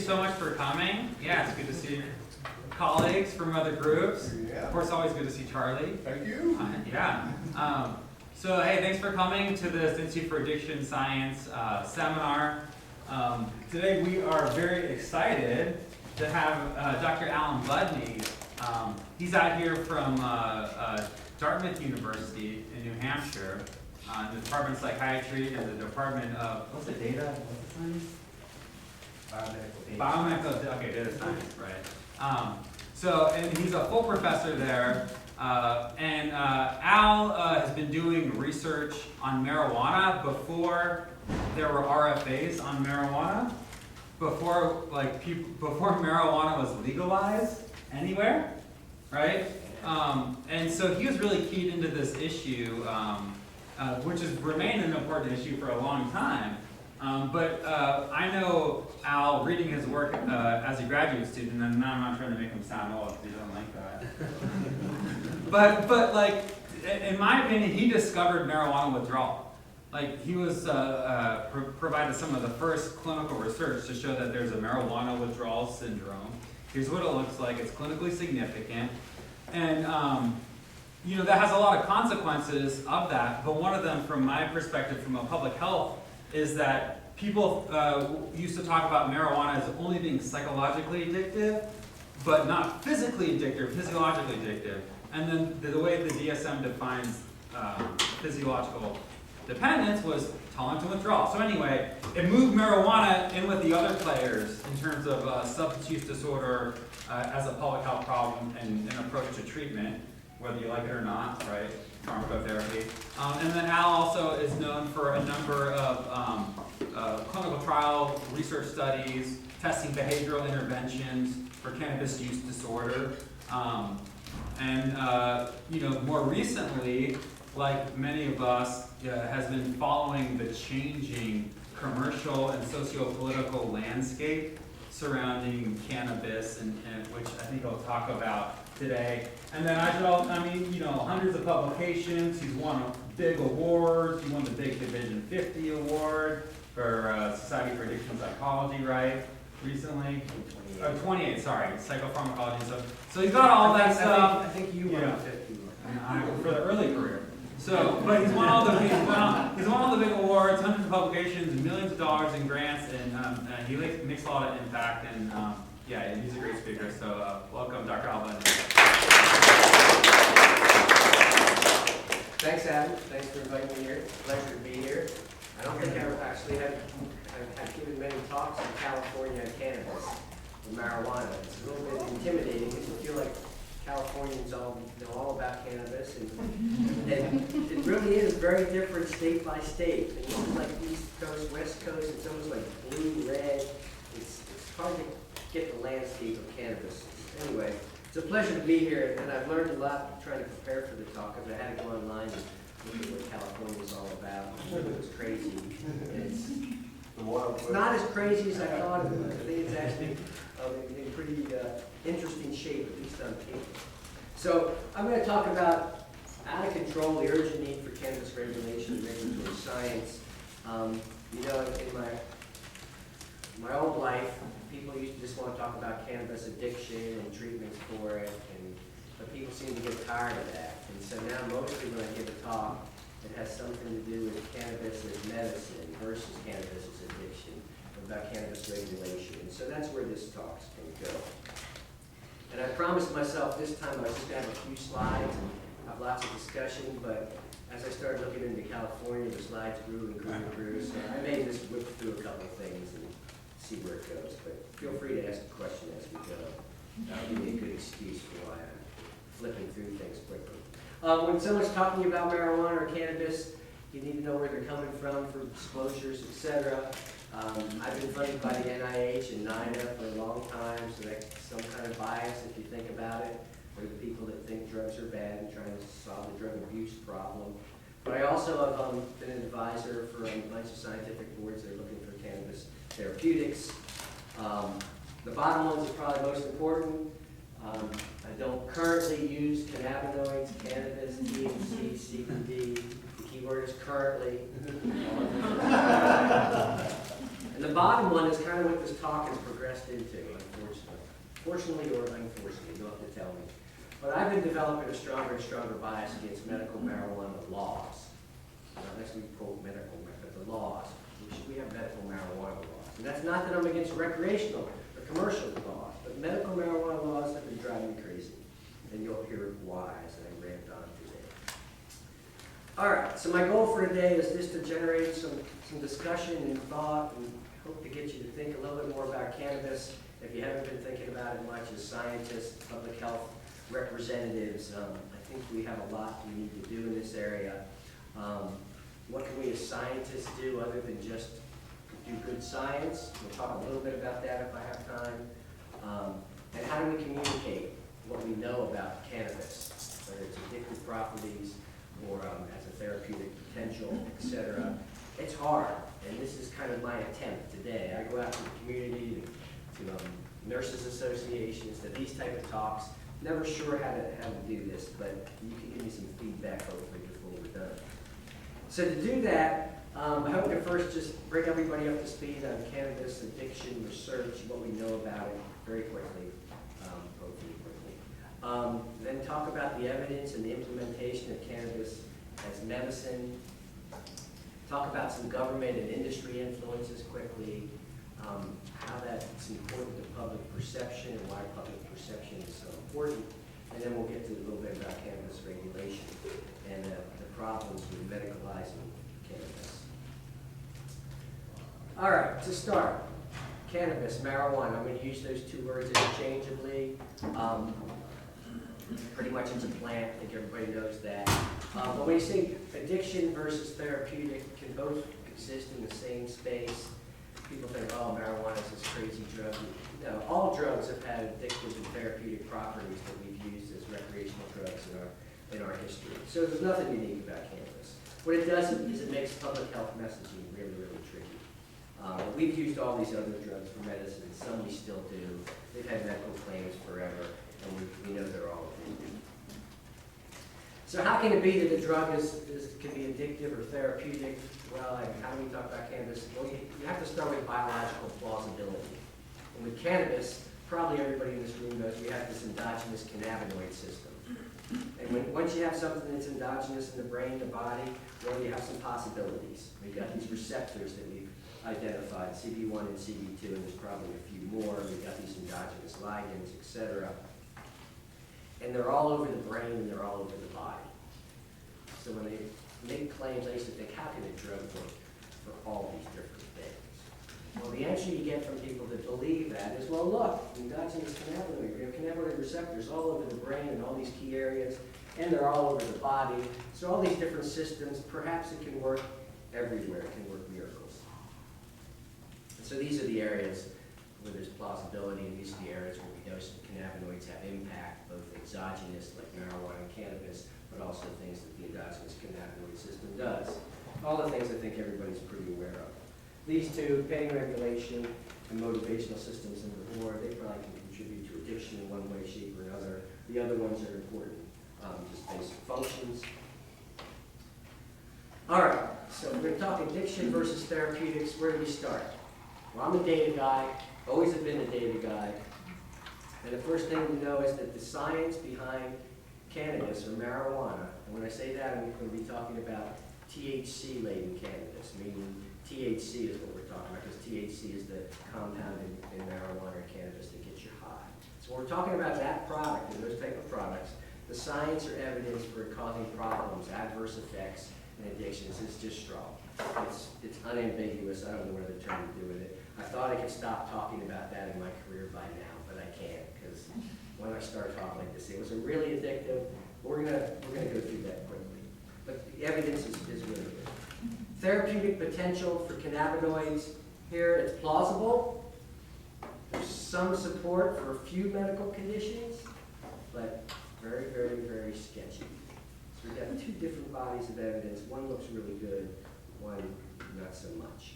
so much for coming. Yeah, it's good to see colleagues from other groups. Yeah. Of course, always good to see Charlie. Thank you. So, hey, thanks for coming to this Institute for Addiction Science seminar. Today we are very excited to have Dr. Alan Budney. He's out here from Dartmouth University in New Hampshire, in the Department of Psychiatry and the Department of, what's the data? What's the science? Biomedical, okay, data science, right. And he's a full professor there. Al has been doing research on marijuana before there were RFAs on marijuana, before marijuana was legalized anywhere, right? And so he was really keyed into this issue, which has remained an important issue for a long time. I know Al, reading his work as a graduate student, and now I'm not trying to make him sound old because he doesn't like that. but like, in my opinion, he discovered marijuana withdrawal. Like, he was provided some of the first clinical research to show that there's a marijuana withdrawal syndrome. Here's what it looks like. It's clinically significant. And, that has a lot of consequences of that. But one of them, from my perspective, from a public health, is that people used to talk about marijuana as only being psychologically addictive, but not physically addictive, physiologically addictive. And then the way the DSM defines physiological dependence was tolerant to withdrawal. So anyway, it moved marijuana in with the other players in terms of substance use disorder as a public health problem and an approach to treatment, whether you like it or not, right? Pharmacotherapy. And then Al also is known for a number of clinical trial research studies, testing behavioral interventions for cannabis use disorder. More recently, like many of us, has been following the changing commercial and socio-political landscape surrounding cannabis, and which I think I'll talk about today. And then hundreds of publications. He's won big awards. He won the big Division 50 award for Society for Addiction Psychology, right? Recently, 28. Sorry, psychopharmacology. So he's got all that stuff. I think you won the 50 for the early career. But he's won all the big awards, hundreds of publications, millions of dollars in grants, and he makes a lot of impact. And he's a great speaker. So welcome, Dr. Alban. Thanks, Adam. Thanks for inviting me here. It's a pleasure to be here. I don't think I've given many talks in California on cannabis and marijuana. It's a little bit intimidating because I feel like Californians all know all about cannabis, and it really is very different state by state. And it's like East Coast, West Coast. It's almost like blue, red. It's hard to get the landscape of cannabis. Anyway, it's a pleasure to be here, and I've learned a lot trying to prepare for the talk, because I had to go online and look at what California is all about. It was crazy. It's not as crazy as I thought it was. I think it's actually in pretty interesting shape, at least on paper. So I'm going to talk about out of control, the urgent need for cannabis regulation and regulatory science. In my old life, people used to just want to talk about cannabis addiction and treatments for it, but people seem to get tired of that. And so now mostly when I give a talk, it has something to do with cannabis as medicine versus cannabis as addiction, about cannabis regulation. And so that's where this talk's going to go. And I promised myself this time I was just going to have a few slides and have lots of discussion, but as I started looking into California, the slides grew and grew and grew, so I may just whip through a couple of things and see where it goes. But feel free to ask a question as we go. That'll give me a good excuse for why I'm flipping through things quickly. When someone's talking about marijuana or cannabis, you need to know where they're coming from for disclosures, etc. I've been funded by the NIH and NIDA for a long time, so that's some kind of bias if you think about it. There are the people that think drugs are bad and trying to solve the drug abuse problem. But I also have been an advisor for a bunch of scientific boards that are looking for cannabis therapeutics. The bottom ones are probably most important. I don't currently use cannabinoids, cannabis, THC, CBD. The key word is currently. And the bottom one is kind of what this talk has progressed into, unfortunately. Fortunately or unfortunately, you'll have to tell me. But I've been developing a stronger and stronger bias against medical marijuana laws. Not necessarily quote medical, but the laws. We have medical marijuana laws. And that's not that I'm against recreational or commercial laws, but medical marijuana laws have been driving me crazy. And you'll hear why as I rant on today. All right, so my goal for today is just to generate some discussion and thought, and hope to get you to think a little bit more about cannabis. If you haven't been thinking about it much as scientists, public health representatives, I think we have a lot we need to do in this area. What can we as scientists do other than just do good science? We'll talk a little bit about that if I have time. And how do we communicate what we know about cannabis, whether it's addictive properties or as a therapeutic potential, etc. It's hard, and this is kind of my attempt today. I go out to the community, to nurses associations, to these type of talks. Never sure how to do this, but you can give me some feedback hopefully before we're done. So to do that, I hope to first just bring everybody up to speed on cannabis addiction research, what we know about it very quickly, hopefully quickly. Then talk about the evidence and the implementation of cannabis as medicine. Talk about some government and industry influences quickly, how that's important to public perception and why public perception is so important. And then we'll get to a little bit about cannabis regulation and the problems with medicalizing cannabis. All right, to start, cannabis, marijuana. I'm going to use those two words interchangeably. Pretty much it's a plant. I think everybody knows that. But when you say addiction versus therapeutic, can both exist in the same space. People think, oh, marijuana is this crazy drug. No, all drugs have had addictive and therapeutic properties that we've used as recreational drugs in our history. So there's nothing unique about cannabis. What it does is it makes public health messaging really, really tricky. We've used all these other drugs for medicine. Some we still do. They've had medical claims forever, and we know they're all addictive. So how can it be that a drug can be addictive or therapeutic? Well, how do we talk about cannabis? Well, you have to start with biological plausibility. And with cannabis, probably everybody in this room knows we have this endogenous cannabinoid system. And once you have something that's endogenous in the brain, the body, well, you have some possibilities. We've got these receptors that we've identified, CB1 and CB2, and there's probably a few more. We've got these endogenous ligands, etc. And they're all over the brain and they're all over the body. So when they make claims, I used to think, how can a drug work for all these different things? Well, the answer you get from people that believe that is, well, look, endogenous cannabinoid, we have cannabinoid receptors all over the brain and all these key areas, and they're all over the body. So all these different systems, perhaps it can work everywhere. It can work miracles. And so these are the areas where there's plausibility, and these are the areas where we know some cannabinoids have impact, both exogenous, like marijuana and cannabis, but also things that the endogenous cannabinoid system does. All the things I think everybody's pretty aware of. These two, pain regulation and motivational systems in the board, they probably can contribute to addiction in one way, shape, or another. The other ones are important, just basic functions. All right, so we're going to talk addiction versus therapeutics. Where do we start? Well, I'm a data guy, always have been a data guy. And the first thing to know is that the science behind cannabis or marijuana, and when I say that, I'm going to be talking about THC-laden cannabis, meaning THC is what we're talking about, because THC is the compound in marijuana or cannabis that gets you high. So when we're talking about that product and those type of products, the science or evidence for it causing problems, adverse effects, and addictions is just strong. It's unambiguous. I don't know what other term to do with it. I thought I could stop talking about that in my career by now, but I can't, because when I start talking like this, it was really addictive. We're gonna go through that quickly, but the evidence is really good. Therapeutic potential for cannabinoids. Here, it's plausible. There's some support for a few medical conditions, but very, very, very sketchy. So we've got two different bodies of evidence. One looks really good, one not so much.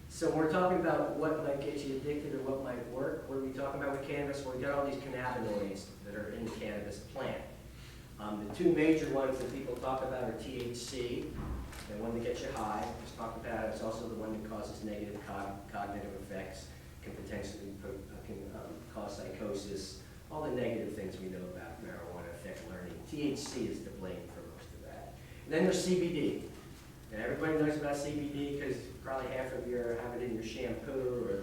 So when we're talking about what might get you addicted or what might work, what are we talking about with cannabis? Well, we've got all these cannabinoids that are in the cannabis plant. The two major ones that people talk about are THC, the one that gets you high, just talked about it, it's also the one that causes negative cognitive effects, can potentially cause psychosis, all the negative things we know about marijuana affect learning. THC is to blame for most of that. And then there's CBD. And everybody knows about CBD because probably half of you have it in your shampoo or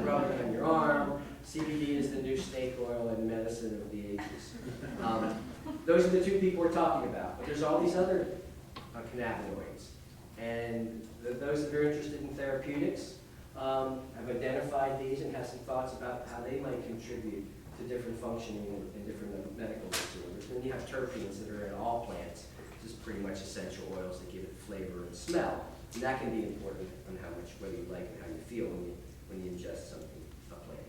rub it on your arm. CBD is the new snake oil and medicine of the ages. Those are the two people we're talking about. But there's all these other cannabinoids. And those that are interested in therapeutics have identified these and have some thoughts about how they might contribute to different functioning and different medical disorders. Then you have terpenes that are in all plants, which is pretty much essential oils that give it flavor and smell. And that can be important on how much, whether you like and how you feel when you ingest something, a plant.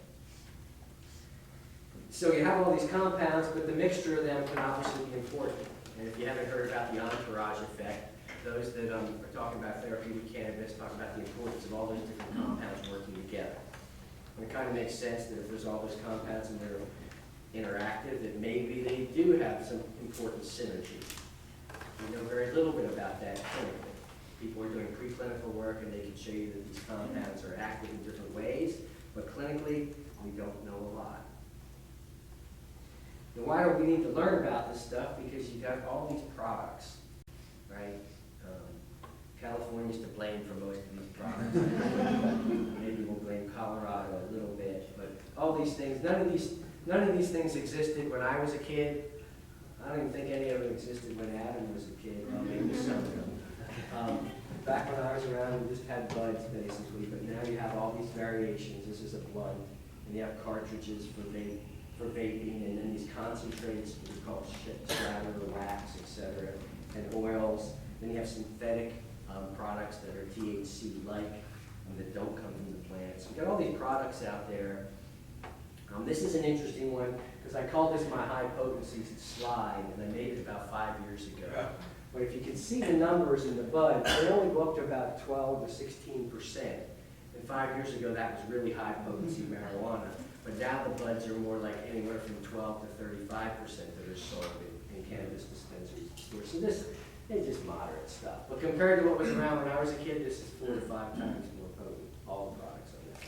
So you have all these compounds, but the mixture of them can obviously be important. And if you haven't heard about the entourage effect, those that are talking about therapeutic cannabis talk about the importance of all those different compounds working together. And it kind of makes sense that if there's all those compounds and they're interactive, that maybe they do have some important synergy. We know very little bit about that clinically. People are doing preclinical work and they can show you that these compounds are active in different ways, but clinically, we don't know a lot. And why do we need to learn about this stuff? Because you got all these products, right? California's to blame for most of these products. Maybe we'll blame Colorado a little bit, but all these things, none of these things existed when I was a kid. I don't even think any of them existed when Adam was a kid. Well, maybe some of them. Back when I was around, we just had buds basically, but now you have all these variations. This is a blunt, and you have cartridges for vaping, and then these concentrates that are called shatter, wax, etc., and oils. Then you have synthetic products that are THC-like that don't come from the plants. We've got all these products out there. This is an interesting one because I called this my high potency slide, and I made it about 5 years ago. Yeah. But if you can see the numbers in the bud, they only go up to about 12 to 16%. And 5 years ago, that was really high potency marijuana. But now the buds are more like anywhere from 12 to 35% that are sold in cannabis dispensaries and stores. So this is just moderate stuff. But compared to what was around when I was a kid, this is 4 to 5 times more potent, all the products on that.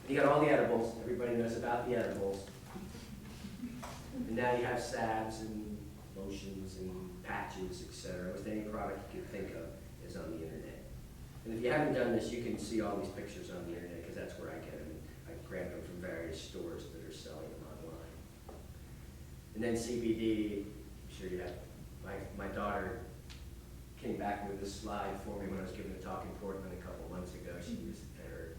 And you got all the edibles. Everybody knows about the edibles. And now you have salves and lotions and patches, etc. Almost any product you can think of is on the internet. And if you haven't done this, you can see all these pictures on the internet because that's where I get them. I grab them from various stores that are selling them online. And then CBD, I'm sure you have. My daughter came back with this slide for me when I was giving a talk in Portland a couple months ago. She was at her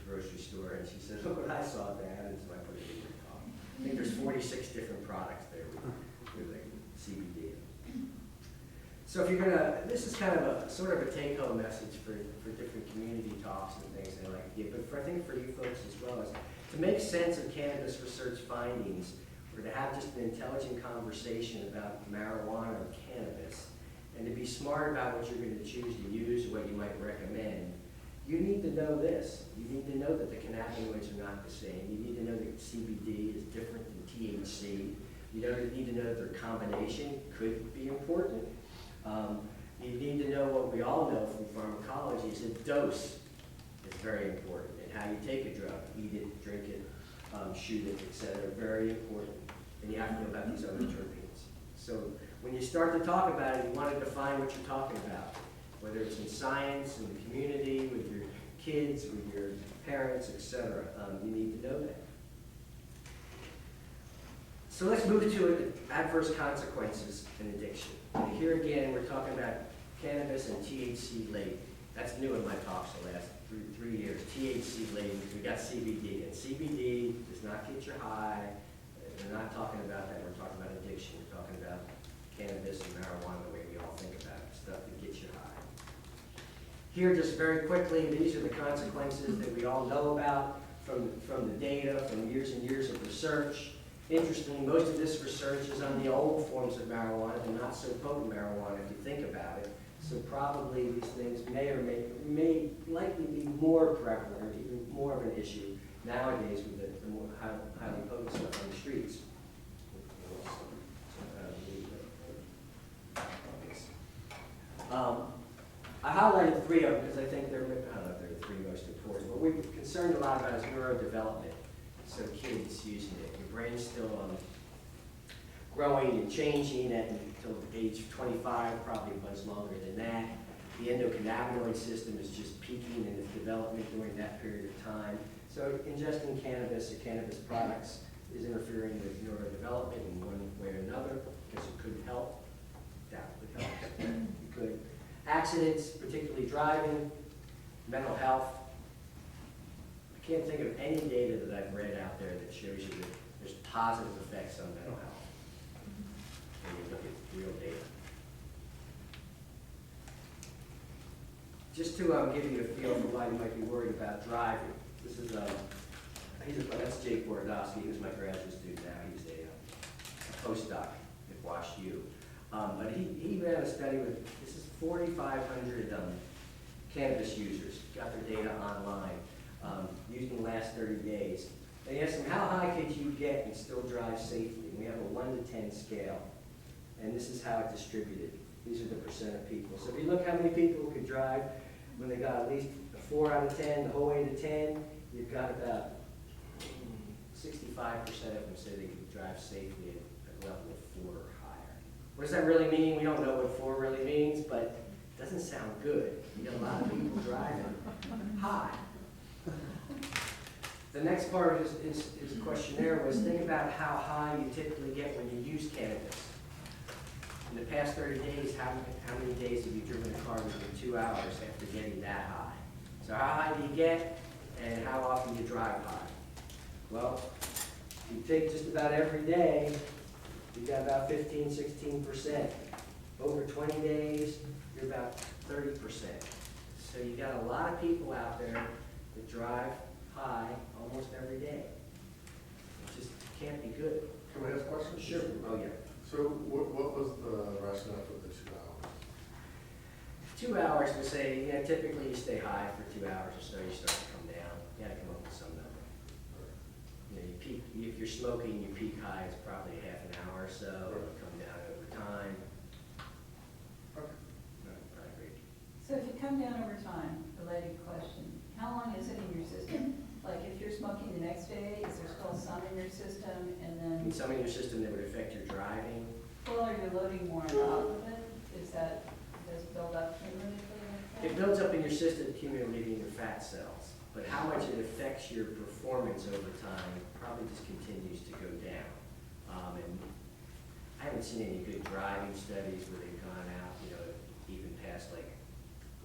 grocery store and she said, "Look what I saw, Dad," and so I put it in her talk. I think there's 46 different products there with the CBD. So if you're gonna, this is kind of a sort of a take-home message for different community talks and things that I like to give, but I think for you folks as well, is to make sense of cannabis research findings, or to have just an intelligent conversation about marijuana or cannabis, and to be smart about what you're going to choose to use or what you might recommend, you need to know this. You need to know that the cannabinoids are not the same. You need to know that CBD is different than THC. You need to know that their combination could be important. You need to know what we all know from pharmacology is that dose is very important, and how you take a drug, eat it, drink it, shoot it, etc. Very important. And you have to know about these other terpenes. So when you start to talk about it, you want to define what you're talking about, whether it's in science, in the community, with your kids, with your parents, etc. You need to know that. So let's move to adverse consequences in addiction. And here again, we're talking about cannabis and THC-laden. That's new in my talks the last three years. THC-laden, we got CBD, and CBD does not get you high. We're not talking about that. We're talking about addiction. We're talking about cannabis and marijuana the way we all think about it, stuff that gets you high. Here, just very quickly, these are the consequences that we all know about from the data, from years and years of research. Interestingly, most of this research is on the old forms of marijuana, the not so potent marijuana, if you think about it. So probably these things may likely be more prevalent, or even more of an issue nowadays with the more highly potent stuff on the streets. three of them because I think they're, I don't know if they're the three most important. What we're concerned a lot about is neurodevelopment. So kids using it. Your brain's still growing and changing until age 25, probably much longer than that. The endocannabinoid system is just peaking in its development during that period of time. So ingesting cannabis or cannabis products is interfering with neurodevelopment in one way or another because it could help. That would help. It could. Accidents, particularly driving, mental health. I can't think of any data that I've read out there that shows you that there's positive effects on mental health when you look at real data. Just to give you a feel for why you might be worried about driving. This is that's Jake Borodowski. He was my graduate student. Now he's a postdoc at WashU. But he ran a study with, this is 4,500 cannabis users. Got their data online, using the last 30 days. They asked them, how high could you get and still drive safely? And we have a 1 to 10 scale. And this is how it's distributed. These are the percent of people. So if you look how many people could drive when they got at least a 4 out of 10, the whole way to 10, you've got about 65% of them say they could drive safely at a level of 4 or higher. What does that really mean? We don't know what 4 really means, but it doesn't sound good. You got a lot of people driving high. The next part of his questionnaire was think about how high you typically get when you use cannabis. In the past 30 days, how many days have you driven a car within 2 hours after getting that high? So how high do you get, and how often do you drive high? Well, you take just about every day, you've got about 15, 16%. Over 20 days, you're about 30%. So you got a lot of people out there that drive high almost every day. It just can't be good. Can I ask a question? Sure. Oh, yeah. So what was the rationale for the 2 hours? 2 hours to say, typically you stay high for 2 hours or so, you start to come down. You gotta come up with some number. You peak, if you're smoking, you peak high, it's probably half an hour or so, it'll come down over time. Okay. I agree. So if you come down over time, related question, how long is it in your system? Like if you're smoking the next day, is there still some in your system and then? In some of your system that would affect your driving. Well, are you loading more on top of it? Does it build up cumulatively? It builds up in your system cumulatively in your fat cells, but how much it affects your performance over time probably just continues to go down. And I haven't seen any good driving studies where they've gone out, even past like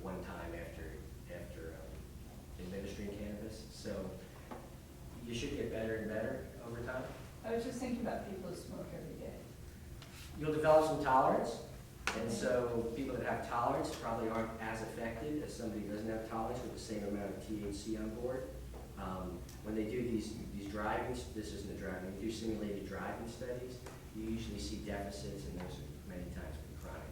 one time after administering cannabis. So you should get better and better over time. I was just thinking about people who smoke every day. You'll develop some tolerance, and so people that have tolerance probably aren't as affected as somebody who doesn't have tolerance with the same amount of THC on board. When they do these driving, this isn't a driving, when you do simulated driving studies, you usually see deficits, and those are many times with chronic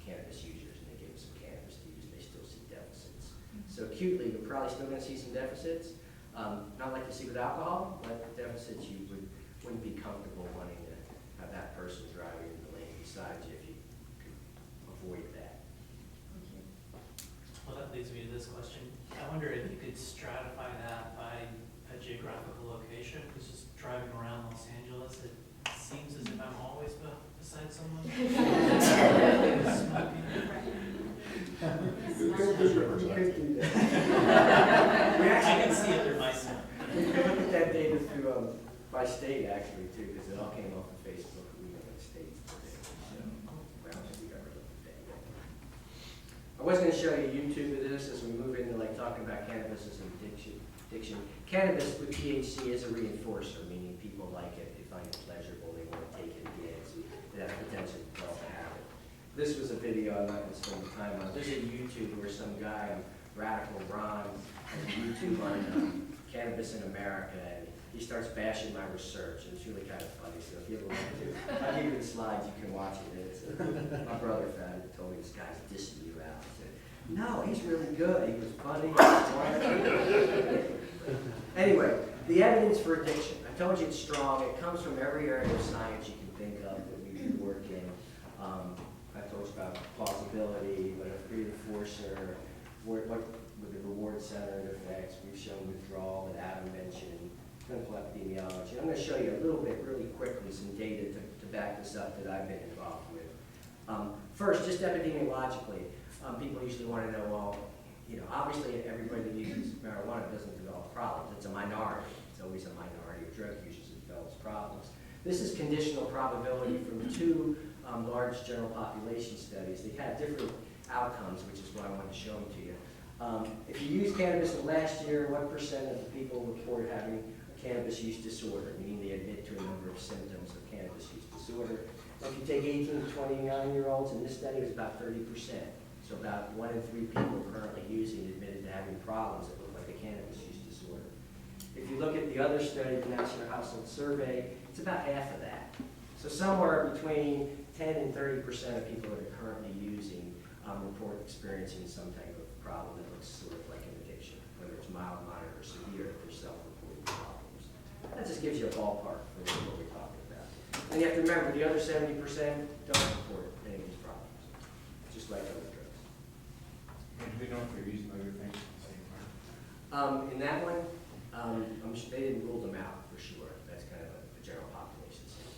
cannabis users, and they give them some cannabis to use, and they still see deficits. So acutely, you're probably still going to see some deficits, not like you see with alcohol, but deficits you wouldn't be comfortable wanting to have that person driving in the lane beside you if you could avoid that. Well, that leads me to this question. I wonder if you could stratify that by a geographical location, because just driving around Los Angeles, it seems as if I'm always beside someone. Smoking. You could do that. I can see it through my sound. We looked at that data through by state actually too, because it all came off of Facebook. We looked at states today. So I don't think we ever looked at that yet. I was going to show you YouTube of this as we move into like talking about cannabis as an addiction. Cannabis with THC is a reinforcer, meaning people like it, they find it pleasurable, they want to take it again, so it has potential to develop a habit. This was a video I'm not going to spend the time on. This is a YouTube where some guy, Radical Ron, has a YouTube on cannabis in America, and he starts bashing my research, and it's really kind of funny. So if you ever want to, I'll give you the slides, you can watch it. My brother found it, told me this guy's dissing you out. I said, no, he's really good. He was funny. Anyway, the evidence for addiction. I told you it's strong. It comes from every area of science you can think of that we do work in. I told you about plausibility, what a reinforcer, brain-centered effects. We've shown withdrawal that Adam mentioned, clinical epidemiology. I'm going to show you a little bit really quickly some data to back this up that I've been involved with. First, just epidemiologically, people usually want to know, well, obviously everybody that uses marijuana doesn't develop problems. It's a minority. It's always a minority of drug users that develops problems. This is conditional probability from two large general population studies. They had different outcomes, which is why I wanted to show them to you. If you use cannabis in the last year, what percent of the people report having a cannabis use disorder, meaning they admit to a number of symptoms of cannabis use disorder? If you take 18 to 29-year-olds, in this study it was about 30%. So about 1 in 3 people currently using admitted to having problems that look like a cannabis use disorder. If you look at the other study, the National Household Survey, it's about half of that. So somewhere between 10 and 30% of people that are currently using report experiencing some type of problem that looks sort of like an addiction, whether it's mild, moderate, or severe, if they're self-reporting problems. That just gives you a ballpark for what we're talking about. And you have to remember, the other 70% don't report any of these problems, just like other drugs. And do we know if they're using other things at the same time? In that one, I'm sure they didn't rule them out for sure. That's kind of a general population sample.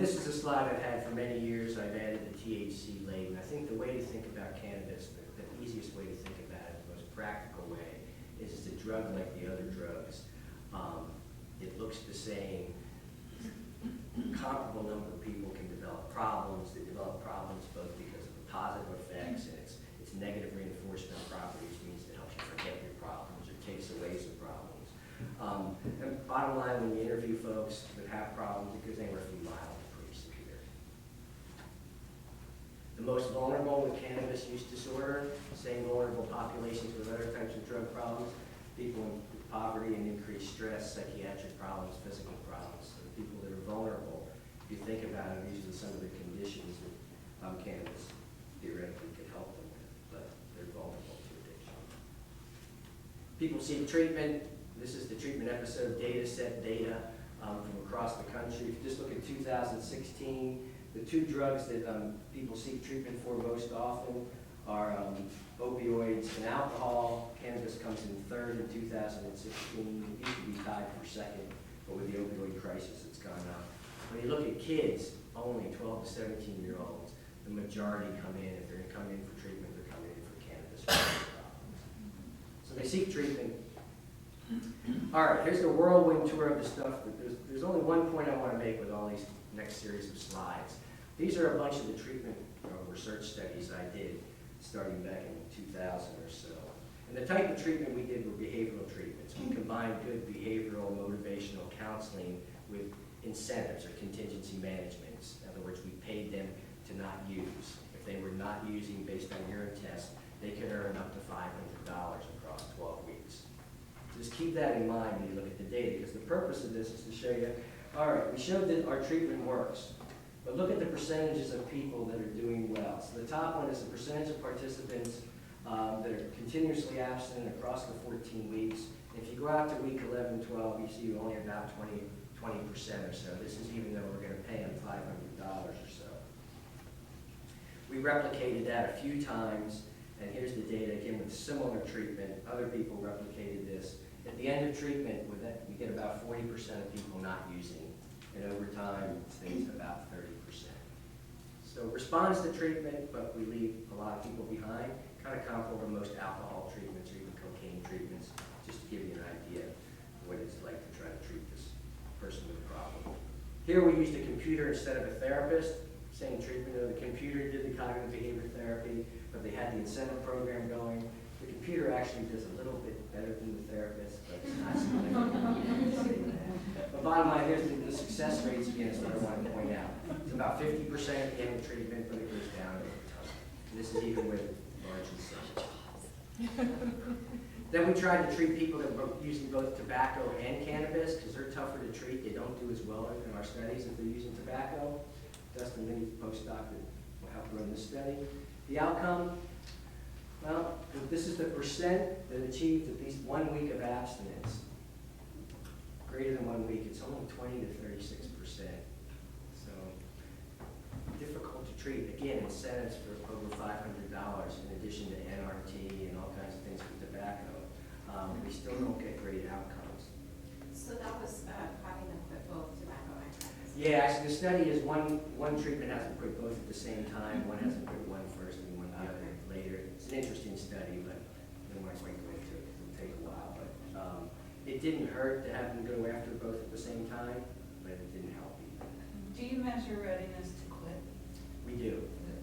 This is a slide I've had for many years. I've added the THC-laden. I think the way to think about cannabis, the easiest way to think about it, the most practical way, is it's a drug like the other drugs. It looks the same. Comparable number of people can develop problems. They develop problems both because of the positive effects and its negative reinforcement properties, means it helps you forget your problems or takes away some problems. And bottom line, when you interview folks that have problems, it goes anywhere from mild to pretty severe. The most vulnerable with cannabis use disorder, same vulnerable populations with other types of drug problems, people in poverty and increased stress, psychiatric problems, physical problems. So the people that are vulnerable, if you think about it, these are some of the conditions that cannabis theoretically could help them with, but they're vulnerable to addiction. People seek treatment. This is the treatment episode data set data from across the country. If you just look at 2016, the 2 drugs that people seek treatment for most often are opioids and alcohol. Cannabis comes in 3rd in 2016. It used to be tied for 2nd, but with the opioid crisis, it's gone up. When you look at kids, only 12 to 17-year-olds, the majority come in. If they're going to come in for treatment, they're coming in for cannabis problems. So they seek treatment. All right, here's the whirlwind tour of the stuff. There's only one point I want to make with all these next series of slides. These are a bunch of the treatment research studies I did starting back in 2000 or so. And the type of treatment we did were behavioral treatments. We combined good behavioral, motivational counseling with incentives or contingency management. In other words, we paid them to not use. If they were not using based on urine tests, they could earn up to $500 across 12 weeks. Just keep that in mind when you look at the data, because the purpose of this is to show you, all right, we showed that our treatment works, but look at the percentages of people that are doing well. So the top one is the percentage of participants that are continuously abstinent across the 14 weeks. If you go out to week 11, 12, you see only about 20% or so. This is even though we're going to pay them $500 or so. We replicated that a few times, and here's the data again with similar treatment. Other people replicated this. At the end of treatment, with that, we get about 40% of people not using, and over time, it stays about 30%. So responds to treatment, but we leave a lot of people behind, kind of comparable to most alcohol treatments or even cocaine treatments, just to give you an idea of what it's like to try to treat this person with a problem. Here we used a computer instead of a therapist. Same treatment. The computer did the cognitive behavior therapy, but they had the incentive program going. The computer actually does a little bit better than the therapist, but it's not significant. But bottom line, here's the success rates again is what I want to point out. It's about 50% at the end of treatment, but it goes down over time. And this is even with large incentives. Then we tried to treat people that were using both tobacco and cannabis, because they're tougher to treat. They don't do as well in our studies if they're using tobacco. Dustin Minnie's postdoc that will help run this study. The outcome, well, this is the percent that achieved at least 1 week of abstinence. Greater than 1 week, it's only 20 to 36%. So difficult to treat. Again, incentives for over $500 in addition to NRT and all kinds of things with tobacco. We still don't get great outcomes. So that was having them quit both tobacco and cannabis? Yeah, actually, the study is one treatment hasn't quit both at the same time, one hasn't quit one first and one the other later. It's an interesting study, but I don't want to quite go into it, it'll take a while. But it didn't hurt to have them go after both at the same time, but it didn't help either. Do you measure readiness to quit? We do. Okay.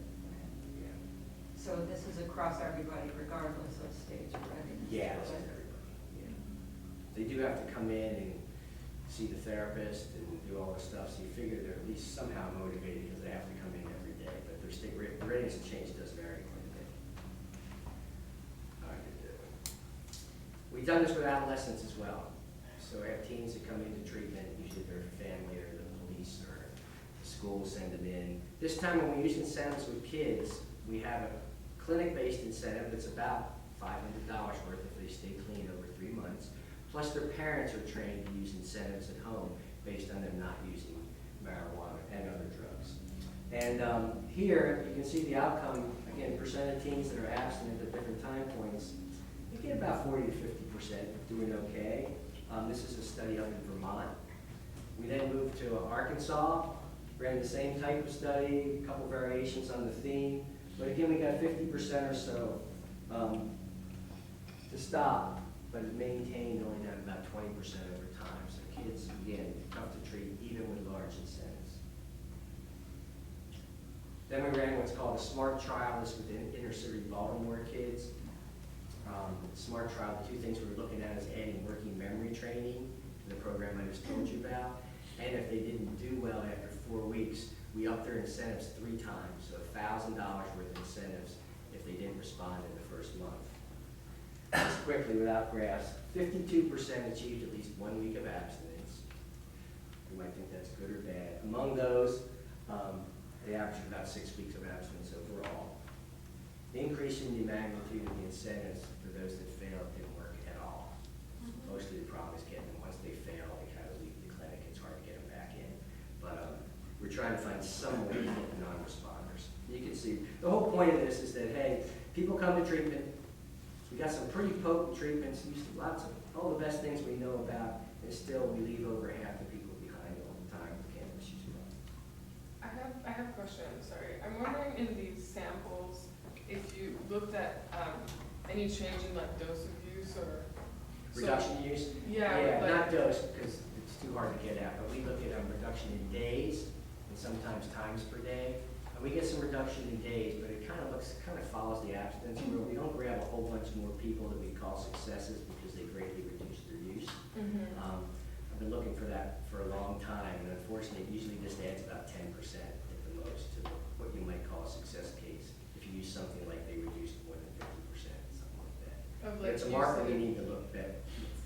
Yeah. So this is across everybody regardless of stage of readiness? to Yeah, this is quit? everybody. Yeah. They do have to come in and see the therapist and do all this stuff, so you figure they're at least somehow motivated because they have to come in every day. But their state readiness to change does vary quite a bit. We've done this with adolescents as well. So I have teens that come into treatment, usually their family or the police or the school send them in. This time when we use incentives with kids, we have a clinic-based incentive that's about $500 worth if they stay clean over 3 months. Plus their parents are trained to use incentives at home based on them not using marijuana and other drugs. And here you can see the outcome, again, percent of teens that are abstinent at different time points. You get about 40 to 50% doing okay. This is a study up in Vermont. We then moved to Arkansas, ran the same type of study, a couple variations on the theme. But again, we got 50% or so to stop, but it maintained only down about 20% over time. So kids, again, tough to treat even with large incentives. Then we ran what's called a SMART trial. This was with inner city Baltimore kids. SMART trial, the two things we were looking at is adding working memory training to the program I just told you about. And if they didn't do well after 4 weeks, we upped their incentives 3 times. So $1,000 worth of incentives if they didn't respond in the first month. Just quickly, without graphs, 52% achieved at least 1 week of abstinence. You might think that's good or bad. Among those, they averaged about 6 weeks of abstinence overall. Increasing the magnitude of the incentives for those that failed didn't work at all. Mostly the problem is getting them, once they fail, they kind of leave the clinic, it's hard to get them back in. But we're trying to find some way to get the non-responders. You can see, the whole point of this is that, hey, people come to treatment, we got some pretty potent treatments, lots of, all the best things we know about, and still we leave over half the people behind all the time with cannabis use problem. I have a question, sorry. I'm wondering in these samples, if you looked at any change in like dose of use or? Reduction in use? Yeah. Yeah, not dose, because it's too hard to get at, but we look at reduction in days, and sometimes times per day. And we get some reduction in days, but it kind of follows the abstinence where we don't grab a whole bunch more people that we call successes because they greatly reduce their use. I've been looking for that for a long time, and unfortunately, it usually just adds about 10% at the most to what you might call a success case. If you use something like they reduced more than 50%, something like that. Of But like it's a marker we usage. need to look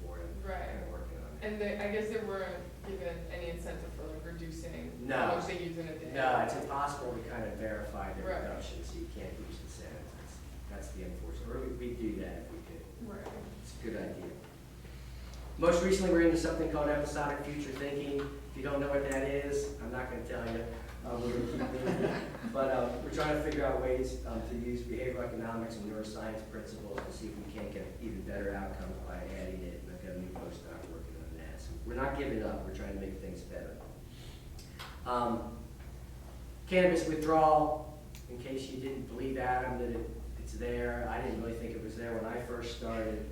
for and Right. kind of working on it. And I guess they weren't given any incentive for like reducing No. how much they use in a day. No, it's impossible to kind of verify the Right. reduction, so you can't use incentives. That's the unfortunate, or we do that if we could. Right. It's a good idea. Most recently, we're into something called episodic future thinking. If you don't know what that is, I'm not going to tell you. We're going to keep moving. But we're trying to figure out ways to use behavioral economics and neuroscience principles to see if we can't get even better outcomes by adding it. And I've got a new postdoc working on that. So we're not giving up. We're trying to make things better. Cannabis withdrawal, in case you didn't believe Adam that it's there. I didn't really think it was there when I first started.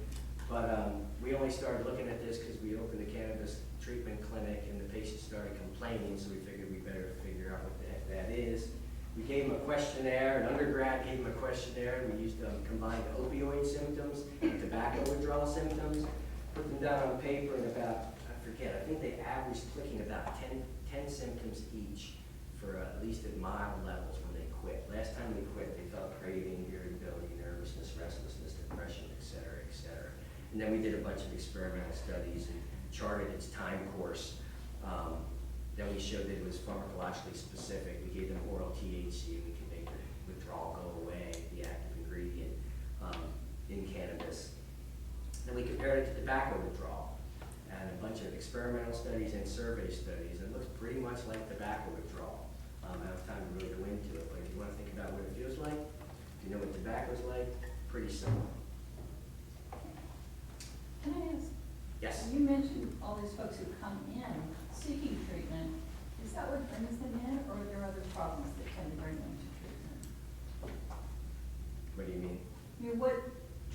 But we only started looking at this because we opened a cannabis treatment clinic and the patients started complaining, so we figured we better figure out what the heck that is. We gave them a questionnaire, an undergrad gave them a questionnaire, and we used combined opioid symptoms and tobacco withdrawal symptoms, put them down on paper, and about, I think they averaged clicking about 10 symptoms each for at least at mild levels when they quit. Last time they quit, they felt craving, irritability, nervousness, restlessness, depression, et cetera, et cetera. And then we did a bunch of experimental studies and charted its time course. Then we showed that it was pharmacologically specific. We gave them oral THC, and we could make the withdrawal go away, the active ingredient in cannabis. Then we compared it to tobacco withdrawal, and a bunch of experimental studies and survey studies. It looks pretty much like tobacco withdrawal. I don't have time to really go into it, but if you want to think about what it feels like, you know what tobacco's like, pretty similar. Can I ask, Yes? you mentioned all these folks who come in seeking treatment. Is that what brings them in, or are there other problems that tend to bring them to treatment? What do you mean? I mean, what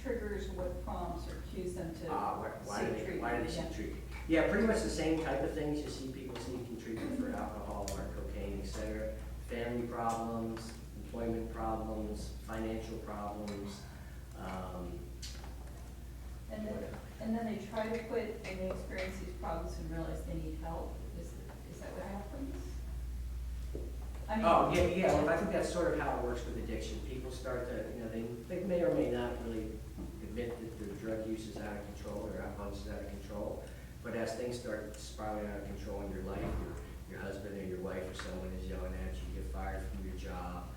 triggers, what prompts or cues them to Why seek do treatment? they seek treatment? Yeah, pretty much the same type of things you see people seeking treatment for alcohol or cocaine, et cetera. Family problems, employment problems, financial problems, And then they try to quit and they experience these problems and realize they need help. Is that what happens? I mean. Oh, yeah, well, I think that's sort of how it works with addiction. People start to, you know, they may or may not really admit that their drug use is out of control, their alcohol use is out of control. But as things start spiraling out of control in your life, your husband or your wife or someone is yelling at you, you get fired from your job,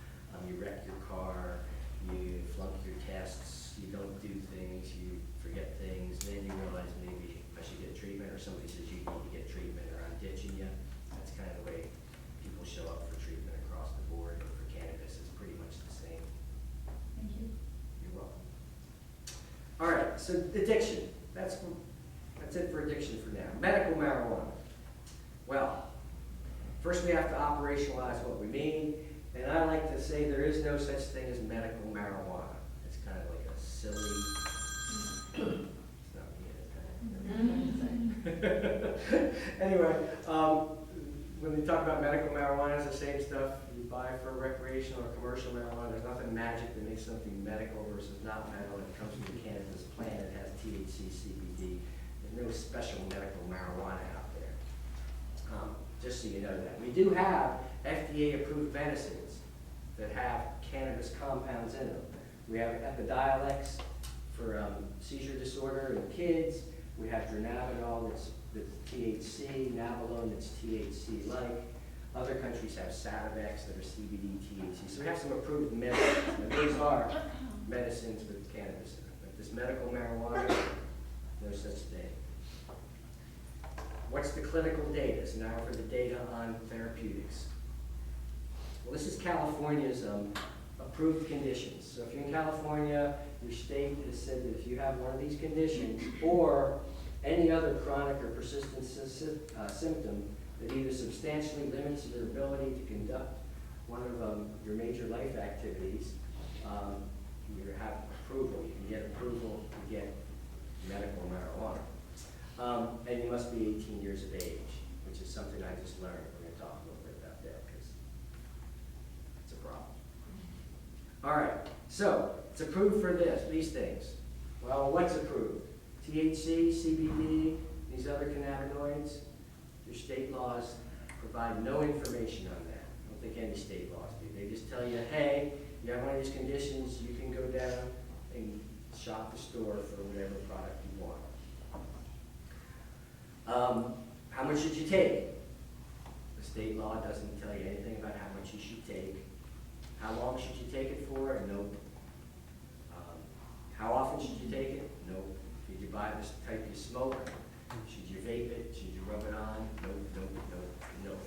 you wreck your car, you flunk your tests, you don't do things, you forget things, then you realize maybe I should get treatment, or somebody says you need to get treatment, or I'm ditching you. That's kind of the way people show up for treatment across the board, or for cannabis, it's pretty much the same. Thank you. You're welcome. All right, so addiction, that's it for addiction for now. Medical marijuana. Well, first we have to operationalize what we mean, and I like to say there is no such thing as medical marijuana. It's kind of like a silly, it's not me, is it? Anyway, when we talk about medical marijuana, it's the same stuff you buy for recreational or commercial marijuana. There's nothing magic that makes something medical versus not medical. It comes from the cannabis plant. It has THC, CBD. There's no special medical marijuana out there. Just so you know that. We do have FDA-approved medicines that have cannabis compounds in them. We have Epidiolex for seizure disorder in kids. We have dronabinol that's THC, Navalone that's THC-like. Other countries have Sativex that are CBD, THC. So we have some approved medicines, and these are medicines with cannabis in them. But this medical marijuana, no such thing. What's the clinical data? So now for the data on therapeutics. Well, this is California's approved conditions. So if you're in California, your state has said that if you have one of these conditions or any other chronic or persistent symptom that either substantially limits your ability to conduct one of your major life activities, you have approval. You can get approval to get medical marijuana. And you must be 18 years of age, which is something I just learned. We're going to talk a little bit about that because it's a problem. All right, so it's approved for these things. Well, what's approved? THC, CBD, these other cannabinoids. Your state laws provide no information on that. I don't think any state laws do. They just tell you, hey, you have one of these conditions, you can go down and shop the store for whatever product you want. How much should you take? The state law doesn't tell you anything about how much you should take. How long should you take it for? Nope. How often should you take it? Nope. Should you buy this type you smoke? Should you vape it? Should you rub it on? Nope, nope, nope, nope.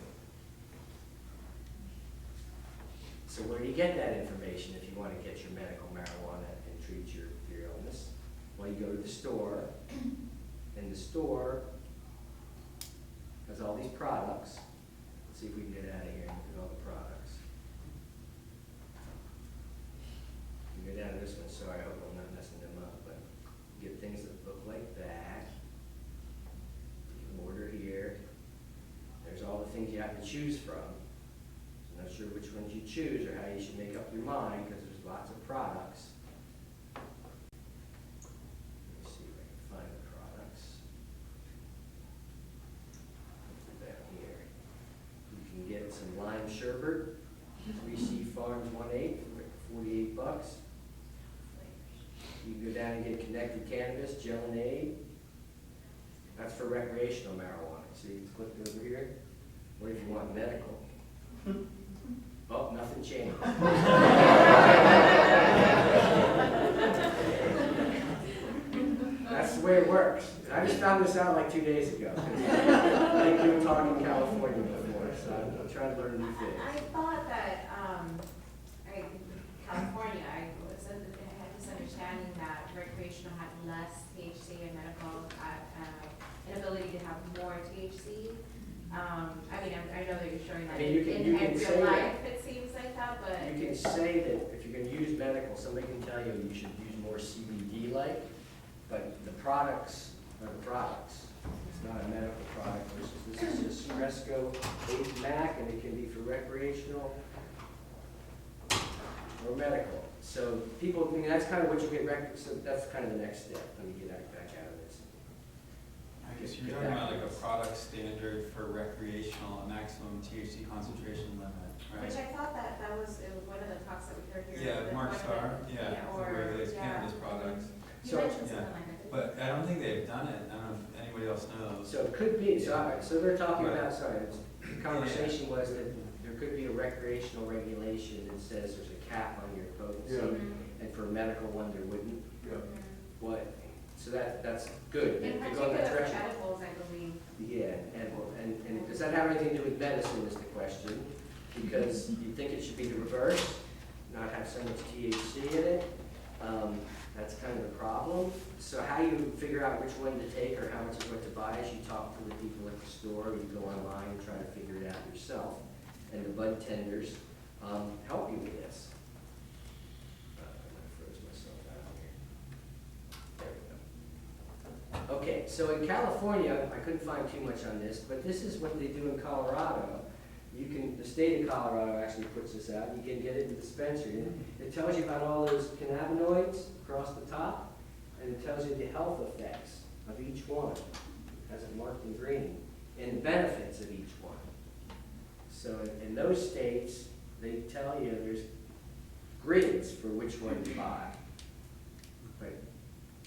So where do you get that information if you want to get your medical marijuana and treat your illness? Well, you go to the store, and the store has all these products. Let's see if we can get out of here and look at all the products. You can go down to this one. Sorry, I hope I'm not messing them up, but you get things that look like that. You can order here. There's all the things you have to choose from. I'm not sure which ones you choose or how you should make up your mind because there's lots of products. Let me see if I can find the products. Down here. You can get some lime sherbet, 3C Farms 1/8 for $48. You can go down and get connected cannabis, Gelonade. That's for recreational marijuana. See, it's clicked over here. What if you want medical? Oh, nothing changed. That's the way it works. I just found this out like 2 days ago. Like you were talking California before, so I'm trying to learn new things. I thought that, I mean, I know that you're showing that I mean, you can- you can in say real that. life, it seems like that, but. You can say that if you're gonna use medical, somebody can tell you you should use more CBD-like, but the products are the products. It's not a medical product versus this is just Cresco 8 Mac, and it can be for recreational or medical. So people, I mean, that's kind of what you get, so that's kind of the next step. Let me get back out of this. I guess you're talking about like a product standard for recreational, a maximum THC concentration limit, right? Which I thought that was, it was one of the talks that we heard here. Yeah, that Mark one of Starr, the- yeah, or, who regulates yeah. cannabis products. You So- mentioned yeah. something like that. didn't you? But I don't think they've done it. I don't know if anybody else knows. So it could be, so they're talking Right. about, the conversation was that there could be a recreational regulation that says there's a cap on your potency, Mhm. and for a medical one, there wouldn't. Yeah. What, so that's good. In They go in particular that for direction. edibles, I believe. Yeah, and does that have anything to do with medicine is the question? Because you think it should be the reverse, not have so much THC in it. That's kind of the problem. So how you figure out which one to take or how much of what to buy is you talk to the people at the store, or you go online and try to figure it out yourself. And the bud tenders help you with this. I froze myself out here. There we go. Okay, so in California, I couldn't find too much on this, but this is what they do in Colorado. You can, the state of Colorado actually puts this out. You can get it in the dispensary. And it tells you about all those cannabinoids across the top, and it tells you the health effects of each one. It has it marked in green, and the benefits of each one. So in those states, they tell you there's grids for which one to buy. But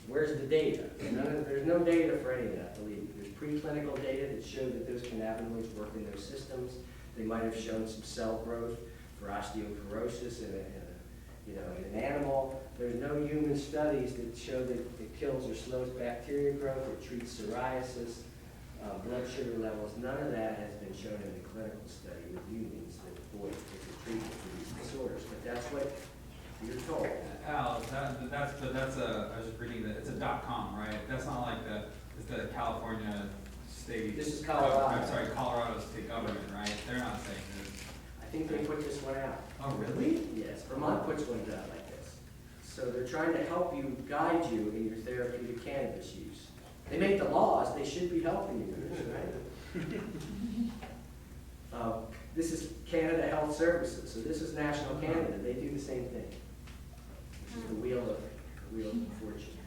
where's the data? There's no data for any of that, believe me. There's preclinical data that show that those cannabinoids work in those systems. They might have shown some cell growth for osteoporosis in an animal. There's no human studies that show that it kills or slows bacteria growth or treats psoriasis, blood sugar levels. None of that has been shown in a clinical study with humans that, boy, it's a treatment for these disorders. But that's what you're told. Al, that's a, I was just reading that, it's a .com, right? That's not like it's the California state. This is Colorado. I'm sorry, Colorado state government, right? They're not saying this. I think they put this one out. Oh, really? Yes, Vermont puts one out like this. So they're trying to help you, guide you in your therapeutic cannabis use. They make the laws, they should be helping you, right? This is Canada Health Services, so this is National Canada, they do the same thing. This is the wheel of fortune.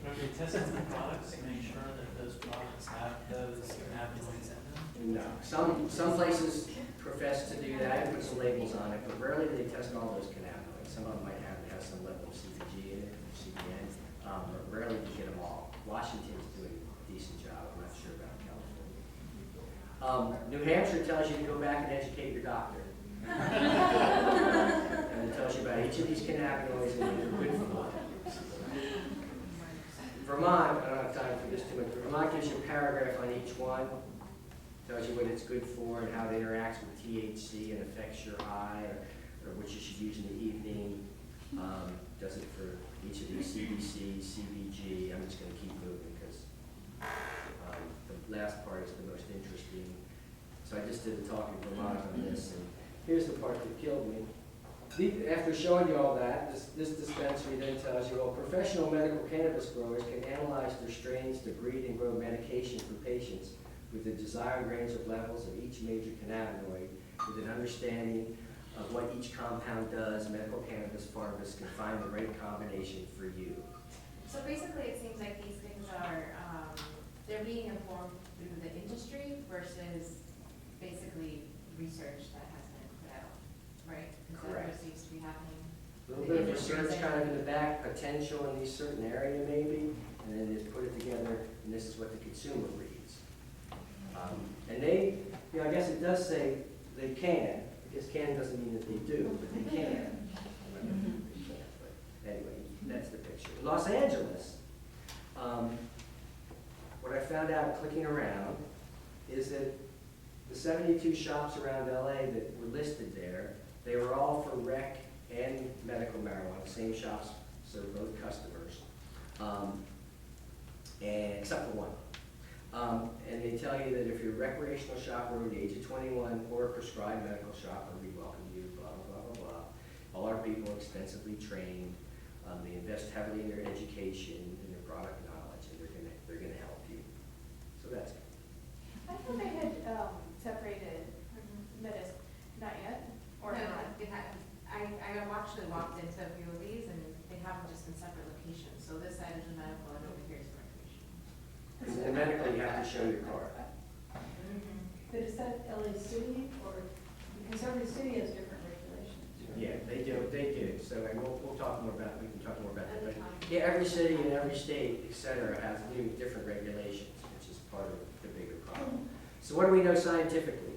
Are they testing the products to make sure that those products have those cannabinoids in them? No, some places profess to do that and put some labels on it, but rarely they test all those cannabinoids. Some of them might have some level of CBG in it, or CBN, but rarely do you get them all. Washington's doing a decent job, I'm not sure about California. New Hampshire tells you to go back and educate your doctor. And it tells you about each of these cannabinoids and what they're good for. Vermont, I don't have time for this too much, but Vermont gives you a paragraph on each one. Tells you what it's good for and how it interacts with THC and affects your eye, or what you should use in the evening. Does it for each of these CBC, CBG. I'm just going to keep moving because the last part is the most interesting. So I just did a talk in Vermont on this, and here's the part that killed me. After showing you all that, this dispensary then tells you, well, professional medical cannabis growers can analyze their strains to breed and grow medication for patients with the desired range of levels of each major cannabinoid, with an understanding of what each compound does. Medical cannabis pharmacists can find the right combination for you. So basically, it seems like these things are, they're being informed through the industry versus basically research that has been put out, right? Is that Correct. what seems to be happening? A little bit of research kind of in the back, potential in these certain area maybe, and then they put it together, and this is what the consumer reads. And they, I guess it does say they can, because can doesn't mean that they do, but they can. I don't know if they can, but anyway, that's the picture. Los Angeles, what I found out clicking around is that the 72 shops around LA that were listed there, they were all for rec and medical marijuana, same shops, so both customers, and except for one. And they tell you that if you're a recreational shopper over the age of 21 or a prescribed medical shopper, we welcome you, blah, blah, blah, blah, blah. All our people are extensively trained. They invest heavily in their education and their product knowledge, and they're gonna help you. So that's good. I thought they had separated medicine, not yet, or No, not? they have, I actually walked into a few of these and they have them just in separate locations, so this side is the medical and over here is recreational. And medically, you have to show your card. But is that LA City or, because every city has different regulations. Yeah, they do. So and we'll talk more about, we can talk more about that. But yeah, every city and every state, et cetera, has new different regulations, which is part of the bigger problem. So what do we know scientifically?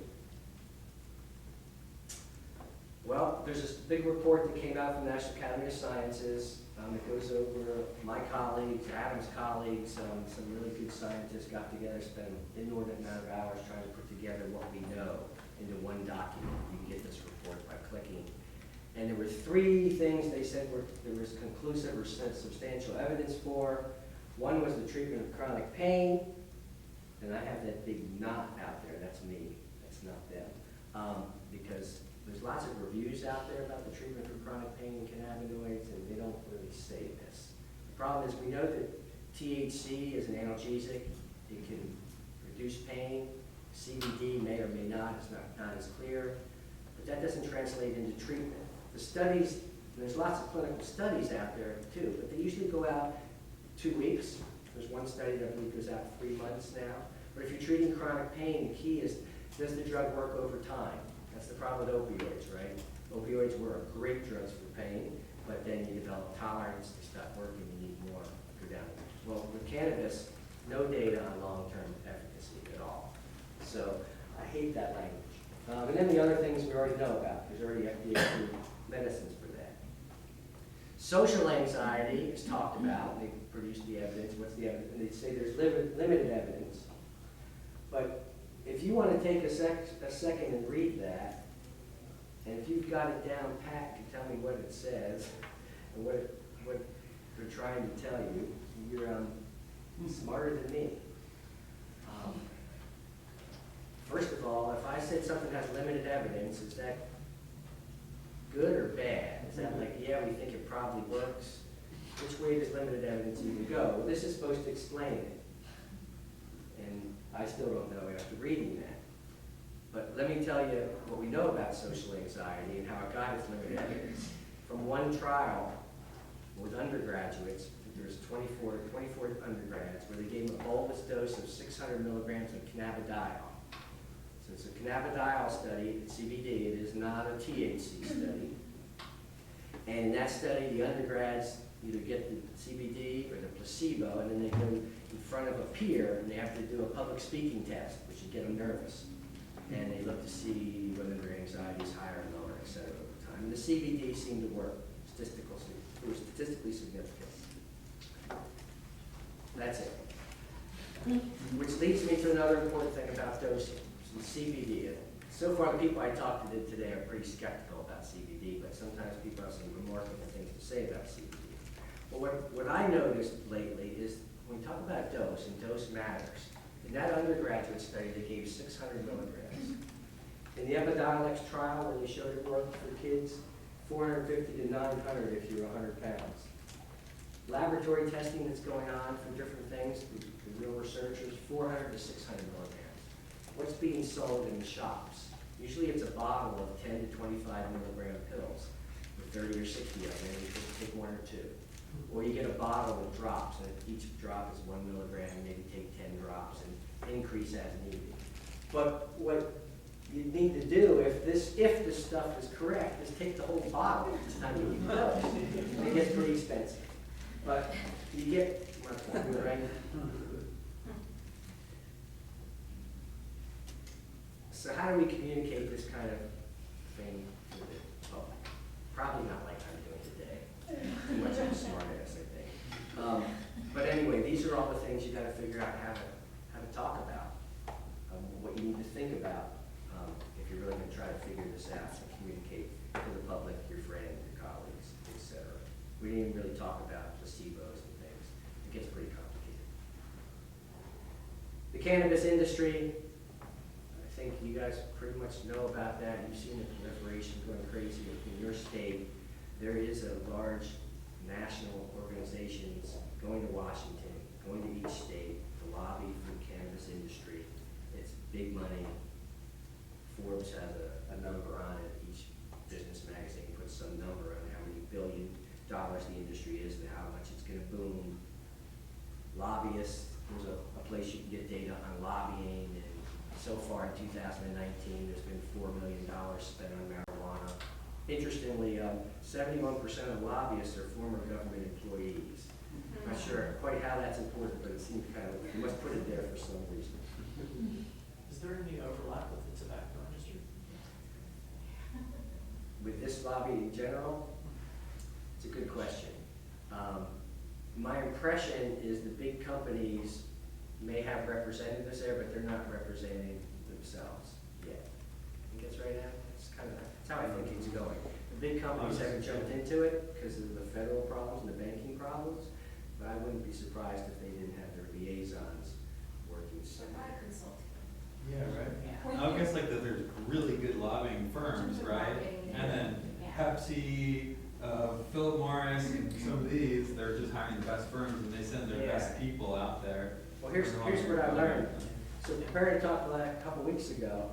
Well, there's this big report that came out from the National Academy of Sciences. It goes over my colleagues, Adam's colleagues, some really good scientists got together, spent an inordinate amount of hours trying to put together what we know into one document. You can get this report by clicking. And there were three things they said there was conclusive or substantial evidence for. One was the treatment of chronic pain, and I have that big knot out there. That's me. That's not them. Because there's lots of reviews out there about the treatment for chronic pain and cannabinoids, and they don't really say this. The problem is we know that THC is an analgesic. It can reduce pain. CBD may or may not. It's not as clear. But that doesn't translate into treatment. The studies, there's lots of clinical studies out there too, but they usually go out 2 weeks. There's one study that I believe goes out 3 months now. But if you're treating chronic pain, the key is, does the drug work over time? That's the problem with opioids, right? Opioids were great drugs for pain, but then you develop tolerance, they stop working, you need more, go down. Well, with cannabis, no data on long-term efficacy at all. So I hate that language. And then the other things we already know about. There's already FDA-approved medicines for that. Social anxiety is talked about. They produce the evidence. What's the evidence? And they say there's limited evidence. But if you want to take a second and read that, and if you've got it down pat, you tell me what it says and what they're trying to tell you, you're smarter than me. First of all, if I said something has limited evidence, is that good or bad? Is that like, yeah, we think it probably works? Which way does limited evidence even go? Well, this is supposed to explain it. And I still don't know after reading that. But let me tell you what we know about social anxiety and how it got its limited evidence. From one trial with undergraduates, there was 24 undergrads, where they gave them a bolus dose of 600 milligrams of cannabidiol. So it's a cannabidiol study, CBD, it is not a THC study. And in that study, the undergrads either get the CBD or the placebo, and then they go in front of a peer, and they have to do a public speaking test, which would get them nervous. And they look to see whether their anxiety is higher or lower, et cetera, over time. And the CBD seemed to work, it was statistically significant. That's it. Which leads me to another important thing about dosing. So the CBD. So far, the people I talked to today are pretty skeptical about CBD, but sometimes people have some remarkable things to say about CBD. But what I noticed lately is when we talk about dose, and dose matters, in that undergraduate study, they gave 600 milligrams. In the Epidiolex trial, where they showed it worked for kids, 450 to 900 if you're 100 pounds. Laboratory testing that's going on for different things, the real researchers, 400 to 600 milligrams. What's being sold in the shops? Usually it's a bottle of 10 to 25 milligram pills with 30 or 60 of them, and you can take 1 or 2. Or you get a bottle of drops, and each drop is 1 milligram, maybe take 10 drops and increase as needed. But what you need to do, if this stuff is correct, is take the whole bottle each time you dose. It gets pretty expensive. But you get my point, right? So how do we communicate this kind of thing to the public? Probably not like I'm doing today. Too much of a smart ass, I think. But anyway, these are all the things you got to figure out how to talk about, what you need to think about if you're really going to try to figure this out and communicate to the public, your friends, your colleagues, etc. We didn't even really talk about placebos and things. It gets pretty complicated. The cannabis industry, I think you guys pretty much know about that. You've seen the proliferation going crazy in your state. There is a large national organizations going to Washington, going to each state to lobby for the cannabis industry. It's big money. Forbes has a number on it. Each business magazine puts some number on how many $1 billion the industry is and how much it's going to boom. Lobbyists, there's a place you can get data on lobbying, and so far in 2019, there's been $4 million spent on marijuana. Interestingly, 71% of lobbyists are former government employees. I'm not sure quite how that's important, but it seems kind of, you must put it there for some reason. Is there any overlap with the tobacco industry? With this lobby in general, it's a good question. My impression is the big companies may have representatives there, but they're not representing themselves yet. I think that's right, Adam? That's how I think it's going. The big companies haven't jumped into it because of the federal problems and the banking problems, but I wouldn't be surprised if they didn't have their liaisons working somewhere. Yeah, right. I guess like that there's really good lobbying firms, right? And then Pepsi, Philip Morris, and some of these, they're just hiring the best firms and they send their best people out there. Well, here's what I learned. So preparing to talk a couple weeks ago,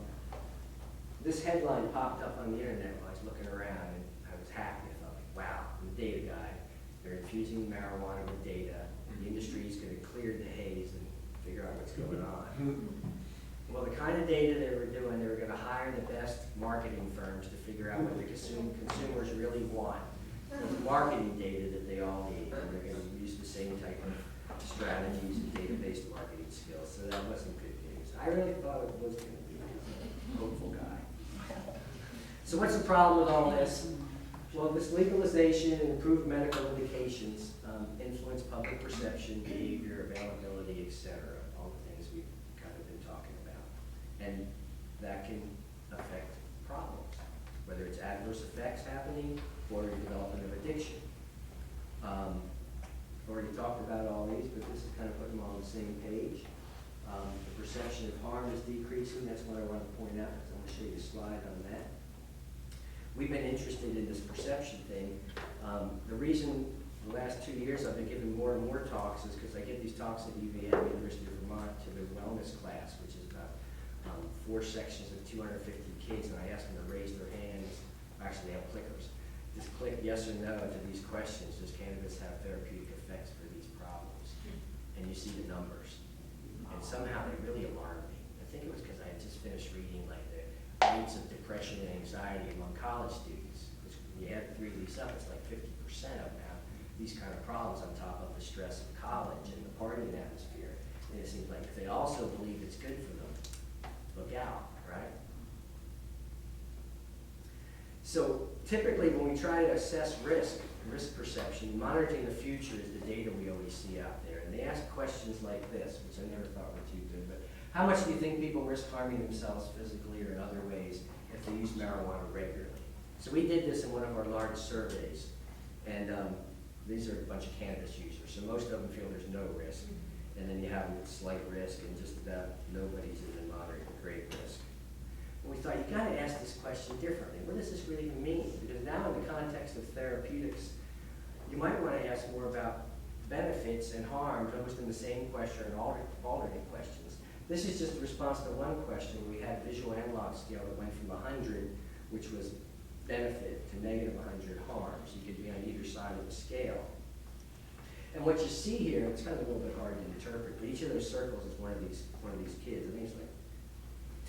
this headline popped up on the internet while I was looking around, and I was happy. I thought, wow, I'm a data guy. They're infusing marijuana with data. The industry is going to clear the haze and figure out what's going on. Well, the kind of data they were doing, they were going to hire the best marketing firms to figure out what the consumers really want. The marketing data that they all need, and they're going to use the same type of strategies and data-based marketing skills. So that wasn't good news. I really thought it was going to be a hopeful guy. So what's the problem with all this? Well, this legalization and improved medical indications influence public perception, behavior, availability, etc. All the things we've kind of been talking about. And that can affect problems, whether it's adverse effects happening or the development of addiction. Already talked about all these, but this is kind of putting them all on the same page. The perception of harm is decreasing. That's what I want to point out, because I'm going to show you a slide on that. We've been interested in this perception thing. The reason the last 2 years I've been giving more and more talks is because I give these talks at UVM, University of Vermont, to the wellness class, which is about 4 sections of 250 kids, and I ask them to raise their hands. Actually, they have clickers. Just click yes or no to these questions. Does cannabis have therapeutic effects for these problems? And you see the numbers. And somehow they really alarmed me. I think it was because I had just finished reading like the rates of depression and anxiety among college students. Which when you add 3 of these up, it's like 50% of them have these kind of problems on top of the stress of college and the partying atmosphere. And it seems like if they also believe it's good for them, look out, right? So typically when we try to assess risk perception, monitoring the future is the data we always see out there. And they ask questions like this, which I never thought were too good, but how much do you think people risk harming themselves physically or in other ways if they use marijuana regularly? So we did this in one of our large surveys, and these are a bunch of cannabis users. So most of them feel there's no risk, and then you have slight risk, and just about nobody's in the moderate or great risk. We thought, you got to ask this question differently. What does this really mean? Because now in the context of therapeutics, you might want to ask more about benefits and harms, almost in the same question and alternate questions. This is just a response to one question. We had a visual analog scale that went from 100, which was benefit, to negative 100 harms. You could be on either side of the scale. And what you see here, it's kind of a little bit hard to interpret, but each of those circles is one of these kids. I think it's like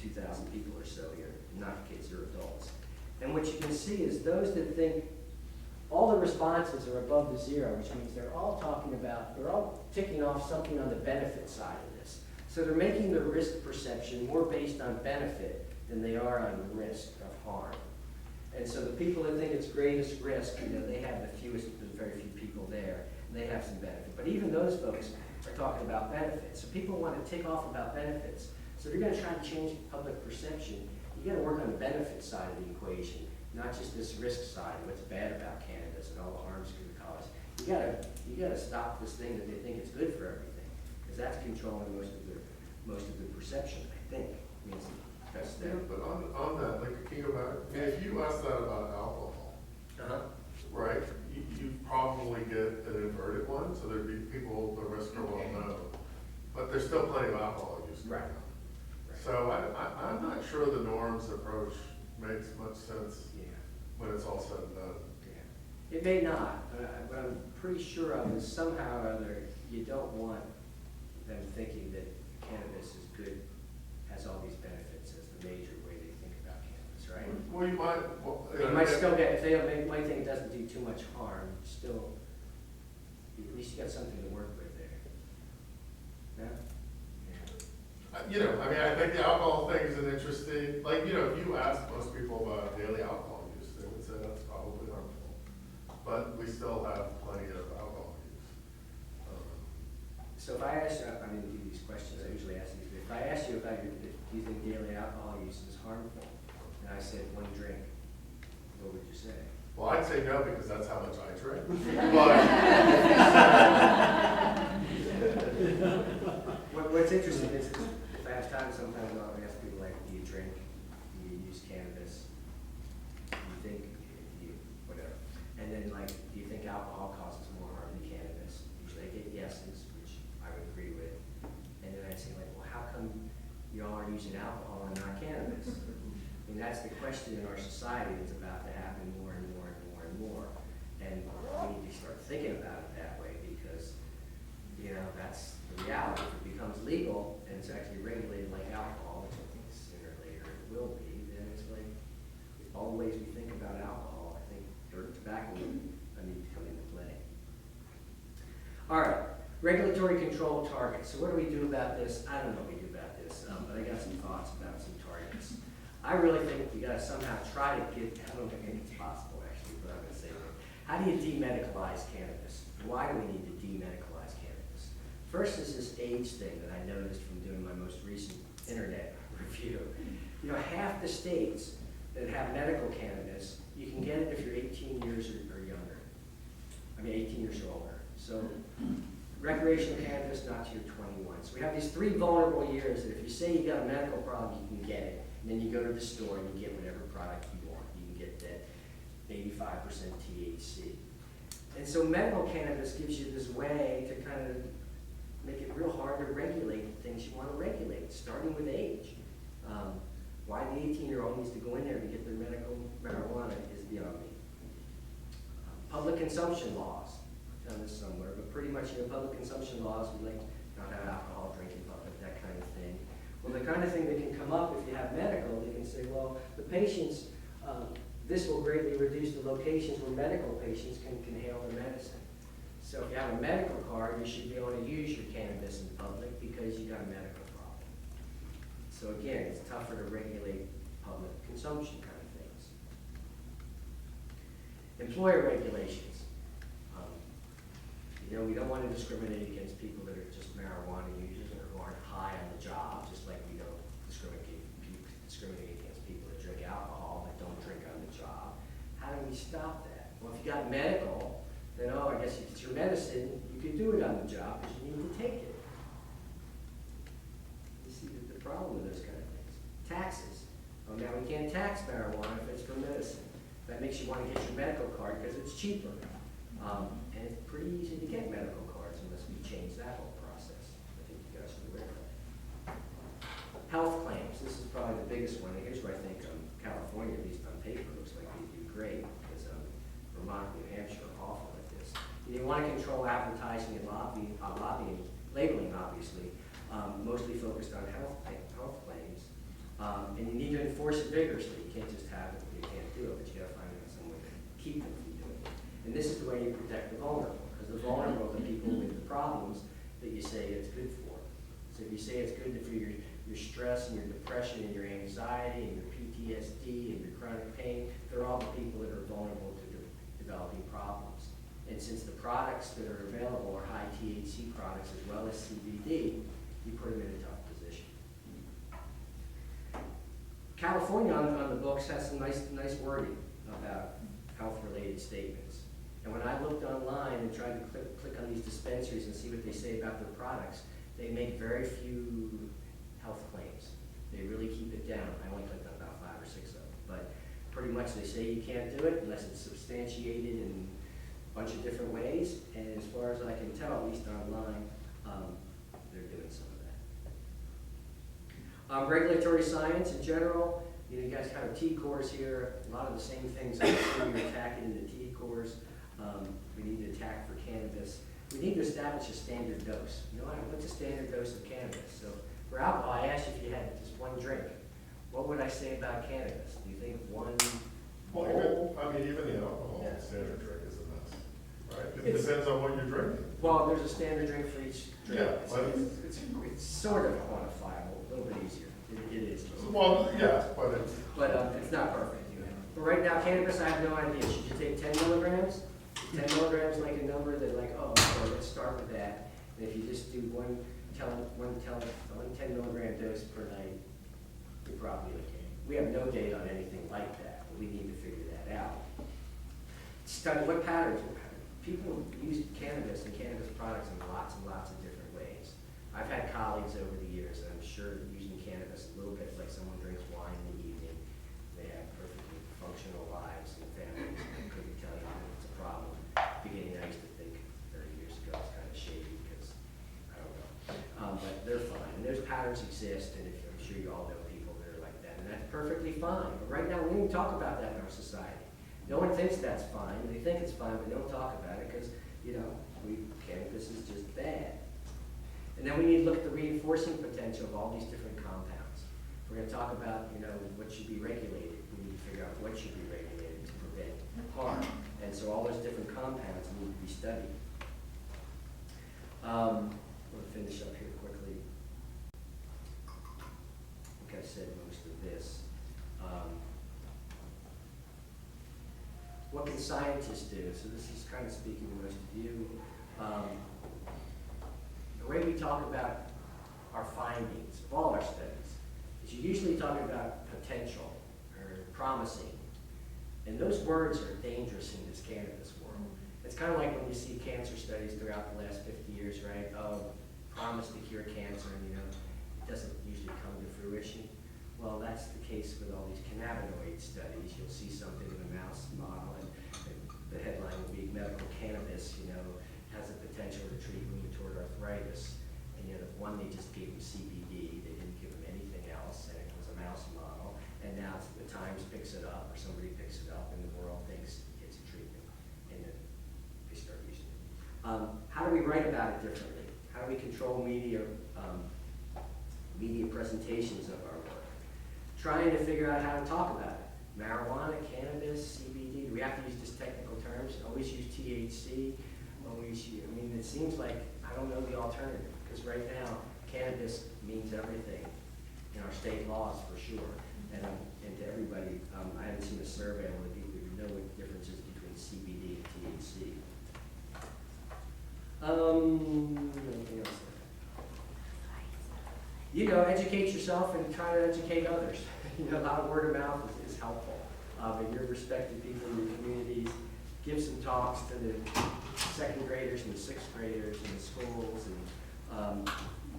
2,000 people or so here, not kids, they're adults. And what you can see is those that think all the responses are above the 0, which means they're all talking about, they're all ticking off something on the benefit side of this. So they're making the risk perception more based on benefit than they are on the risk of harm. And so the people that think it's greatest risk, they have the fewest, there's very few people there, and they have some benefit. But even those folks are talking about benefits. So people want to tick off about benefits. So if you're going to try to change public perception, you got to work on the benefit side of the equation, not just this risk side, what's bad about cannabis and all the harms it could cause. You got to stop this thing that they think is good for everything, because that's controlling most of the perception, I think. I mean, that's Yeah, that. but on that, like, can you go back? I mean, if you ask that about alcohol, Uh-huh. right, you probably get an inverted one, so there'd be people, the risk are well known. But there's still plenty of alcohol use going Right. on. So I'm not sure the norms approach makes much sense Yeah. when it's all said and done. Yeah. It may not, but what I'm pretty sure of is somehow or other, you don't want them thinking that cannabis is good, has all these benefits as the major way they think about cannabis, right? Well, you might, well. They might still get, if they might think it doesn't do too much harm, still, at least you got something to work with there. Yeah? You know, I mean, I think the alcohol thing is an interesting, like, you know, if you ask most people about daily alcohol use, they would say that's probably harmful. But we still have plenty of alcohol use. So if I ask you, I mean, do these questions, I usually ask these, but if I ask you about your, do you think daily alcohol use is harmful? And I said one drink, what would you say? Well, I'd say no, because that's how much I drink. But, What's interesting is, if I have time, sometimes I'll ask people like, do you drink, do you use cannabis, do you think, do you, whatever. And then like, do you think alcohol causes more harm than cannabis? Usually I get yeses, which I would agree with. And then I say like, well, how come y'all are using alcohol and not cannabis? I mean, that's the question in our society that's about to happen more and more and more and more. And we need to start thinking about it that way because, you know, that's the reality. If it becomes legal and it's actually regulated like alcohol, which I think sooner or later it will be, then it's like, all the ways we think about alcohol, I think, or tobacco, need to come into play. All right, regulatory control targets. So what do we do about this? I don't know what we do about this, but I got some thoughts about some targets. I really think we gotta somehow try to get, I don't think it's possible actually, but I'm gonna say it. How do you demedicalize cannabis? Why do we need to demedicalize cannabis? First is this age thing that I noticed from doing my most recent internet review. You know, half the states that have medical cannabis, you can get it if you're 18 years or younger. I mean, 18 years or older. So recreational cannabis, not till you're 21. So we have these 3 vulnerable years that if you say you got a medical problem, you can get it. And then you go to the store and you get whatever product you want. You can get that 85% THC. And so medical cannabis gives you this way to kind of make it real hard to regulate the things you want to regulate, starting with age. Why the 18-year-old needs to go in there to get their medical marijuana is beyond me. Public consumption laws. I found this somewhere, but pretty much, you know, public consumption laws, we like not have alcohol, drink in public, that kind of thing. Well, the kind of thing that can come up if you have medical, they can say, well, the patients, this will greatly reduce the locations where medical patients can handle their medicine. So if you have a medical card, you should be able to use your cannabis in public because you got a medical problem. So again, it's tougher to regulate public consumption kind of things. Employer regulations. You know, we don't want to discriminate against people that are just marijuana users or who aren't high on the job, just like we don't discriminate against people that drink alcohol that don't drink on the job. How do we stop that? Well, if you got medical, then, oh, I guess if it's your medicine, you can do it on the job because you need to take it. You see the problem with those kind of things. Taxes. Oh, now we can't tax marijuana if it's for medicine. That makes you want to get your medical card because it's cheaper. And it's pretty easy to get medical cards unless we change that whole process. I think you guys are aware of that. Health claims. This is probably the biggest one. And here's where I think California, at least on paper, looks like they do great because Vermont and New Hampshire are awful at this. And you want to control advertising and lobbying, labeling, obviously, mostly focused on health claims. And you need to enforce it vigorously. You can't just have it. You can't do it, but you got to find out some way to keep them from doing it. And this is the way you protect the vulnerable, because the vulnerable are the people with the problems that you say it's good for. So if you say it's good for your stress and your depression and your anxiety and your PTSD and your chronic pain, they're all the people that are vulnerable to developing problems. And since the products that are available are high THC products as well as CBD, you put them in a tough position. California on the books has some nice wording about health-related statements. And when I looked online and tried to click on these dispensaries and see what they say about their products, they make very few health claims. They really keep it down. I only clicked on about 5 or 6 of them, but pretty much they say you can't do it unless it's substantiated in a bunch of different ways, and as far as I can tell, at least online, they're doing some of that. Regulatory science in general, you guys kind of T-cores here, a lot of the same things I'm assuming you're attacking in the T-cores. We need to attack for cannabis. We need to establish a standard dose. What's a standard dose of cannabis? So for alcohol, I asked you if you had just one drink. What would I say about cannabis? Do you think one bowl? Even the alcohol standard drink is a mess, right? It It's- depends on what you're drinking. Well, there's a standard drink for each drink. Yeah, but It's sort of quantifiable, a little bit easier. It is. well, yeah, but it's, But it's not perfect. But right now, cannabis, I have no idea. Should you take 10 milligrams? 10 milligrams like a number that like, oh, okay, let's start with that. And if you just do one 10 milligram dose per night, you're probably okay. We have no data on anything like that, but we need to figure that out. Study what patterns. People use cannabis and cannabis products in lots and lots of different ways. I've had colleagues over the years, and I'm sure using cannabis a little bit like someone drinks wine in the evening. They have perfectly functional lives and families. I couldn't tell you that it's a problem. Beginning, I used to think 30 years ago it's kind of shady because, I don't know. But they're fine. And there's patterns exist, and I'm sure you all know people that are like that, and that's perfectly fine. But right now, we don't even talk about that in our society. No one thinks that's fine. They think it's fine, but they don't talk about it because, cannabis is just bad. And then we need to look at the reinforcing potential of all these different compounds. We're going to talk about, what should be regulated. We need to figure out what should be regulated to prevent harm. And so all those different compounds need to be studied. I'm going to finish up here quickly. I think I said most of this. What can scientists do? So this is kind of speaking to most of you. The way we talk about our findings of all our studies is you usually talk about potential or promising. And those words are dangerous in this cannabis world. It's kind of like when you see cancer studies throughout the last 50 years, right? Oh, promise to cure cancer, and it doesn't usually come to fruition. Well, that's the case with all these cannabinoid studies. You'll see something in a mouse model, and the headline will be medical cannabis, has the potential to treat rheumatoid arthritis. And the one, they just gave him CBD. They didn't give him anything else, and it was a mouse model. And now the Times picks it up, or somebody picks it up, and the world thinks it's a treatment, and then they start using it. How do we write about it differently? How do we control media presentations of our work? Trying to figure out how to talk about it. Marijuana, cannabis, CBD. Do we have to use just technical terms? Always use THC. It seems like I don't know the alternative, because right now cannabis means everything in our state laws for sure, and to everybody. I haven't seen a survey on the people who know what the difference is between CBD and THC. Anything else? Educate yourself and try to educate others. A lot of word of mouth is helpful. But your respected people in your communities, give some talks to the 2nd graders and the 6th graders in the schools, and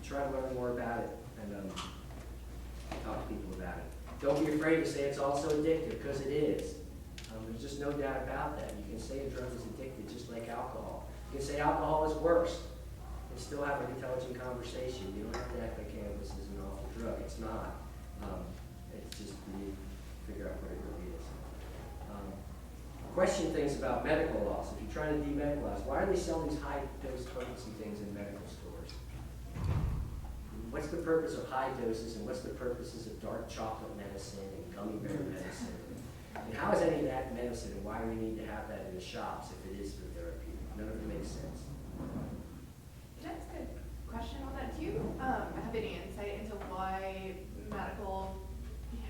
try to learn more about it, and talk to people about it. Don't be afraid to say it's also addictive, because it is. There's just no doubt about that. You can say a drug is addictive just like alcohol. You can say alcohol is worse and still have an intelligent conversation. You don't have to act like cannabis is an awful drug. It's not. It's just you need to figure out what it really is. Question things about medical laws. If you're trying to demedicalize, why are they selling these high-dose potency things in medical stores? What's the purpose of high doses, and what's the purposes of dark chocolate medicine and gummy bear medicine? And how is any of that medicine, and why do we need to have that in the shops if it is for therapeutic? None of it makes sense. That's a good question on that. Do you have any insight into why medical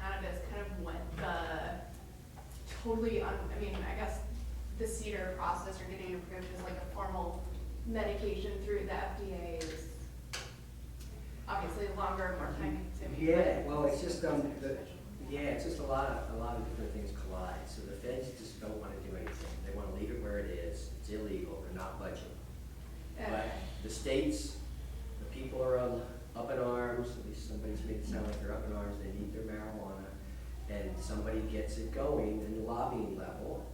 cannabis kind of went the totally I guess the CEDAR process or getting approved as like a formal medication through the FDA is obviously longer, more time consuming. Yeah, well, it's just it's just a lot of different things collide. So the feds just don't want to do anything. They want to leave it where it is. It's illegal. They're not budging. But the states, the people are up in arms. At least somebody's somebody gets it going in the lobbying level,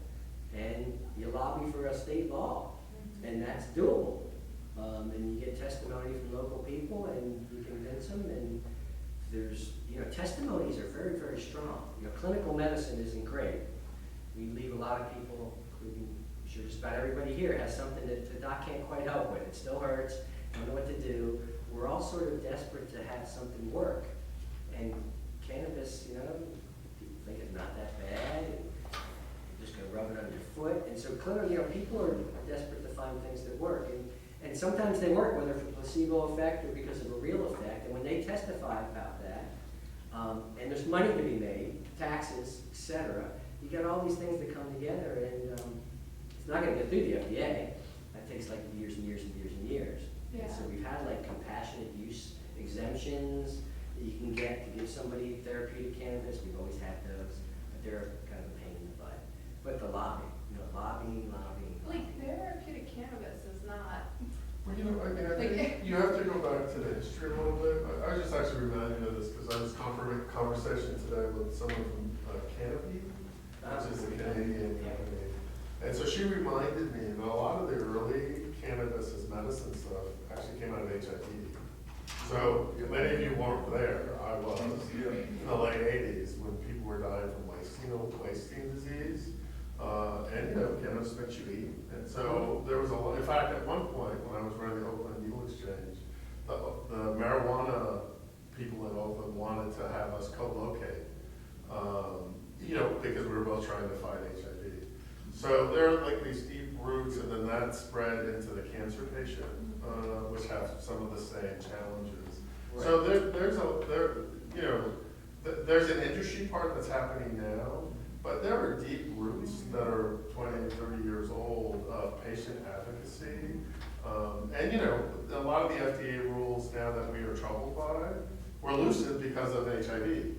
and you lobby for a state law, and that's doable. And you get testimony from local people, and you convince them, and there's, testimonies are very, very strong. Clinical medicine isn't great. We leave a lot of people, including, I'm sure just about everybody here, has something that the doc can't quite help with. It still hurts, don't know what to do. We're all sort of desperate to have something work. And cannabis, people think it's not that bad, and you're just gonna rub it on your foot. And so clearly, people are desperate to find things that work. And sometimes they work, whether for placebo effect or because of a real effect. And when they testify about that, and there's money to be made, taxes, etc., you got all these things that come together, and it's not gonna get through the FDA. That takes like years and years and years and years. Yeah. And so we've had like compassionate use exemptions that you can get to give somebody therapeutic cannabis. We've always had those, but they're kind of a pain in the butt. But the lobbying. Like, therapeutic cannabis is not. Well, I think you have to go back to the history a little bit. I was just actually reminded of this because I was conversation today with someone from Cannabis, which is a Canadian company. And so she reminded me that a lot of the early cannabis as medicine stuff actually came out of HIV. So many of you weren't there. I was in the late 80s when people were dying from wasting disease. And cannabis makes you eat. And so there was in fact, at one point when I was running the Oakland Needle Exchange, the marijuana people in Oakland wanted to have us co-locate, because we were both trying to fight HIV. So there are like these deep roots, and then that spread into the cancer patient, which have some of the same challenges. Right. So there's an industry part that's happening now. But there are deep roots that are 20, 30 years old of patient advocacy. And a lot of the FDA rules now that we are troubled by were loosened because of HIV,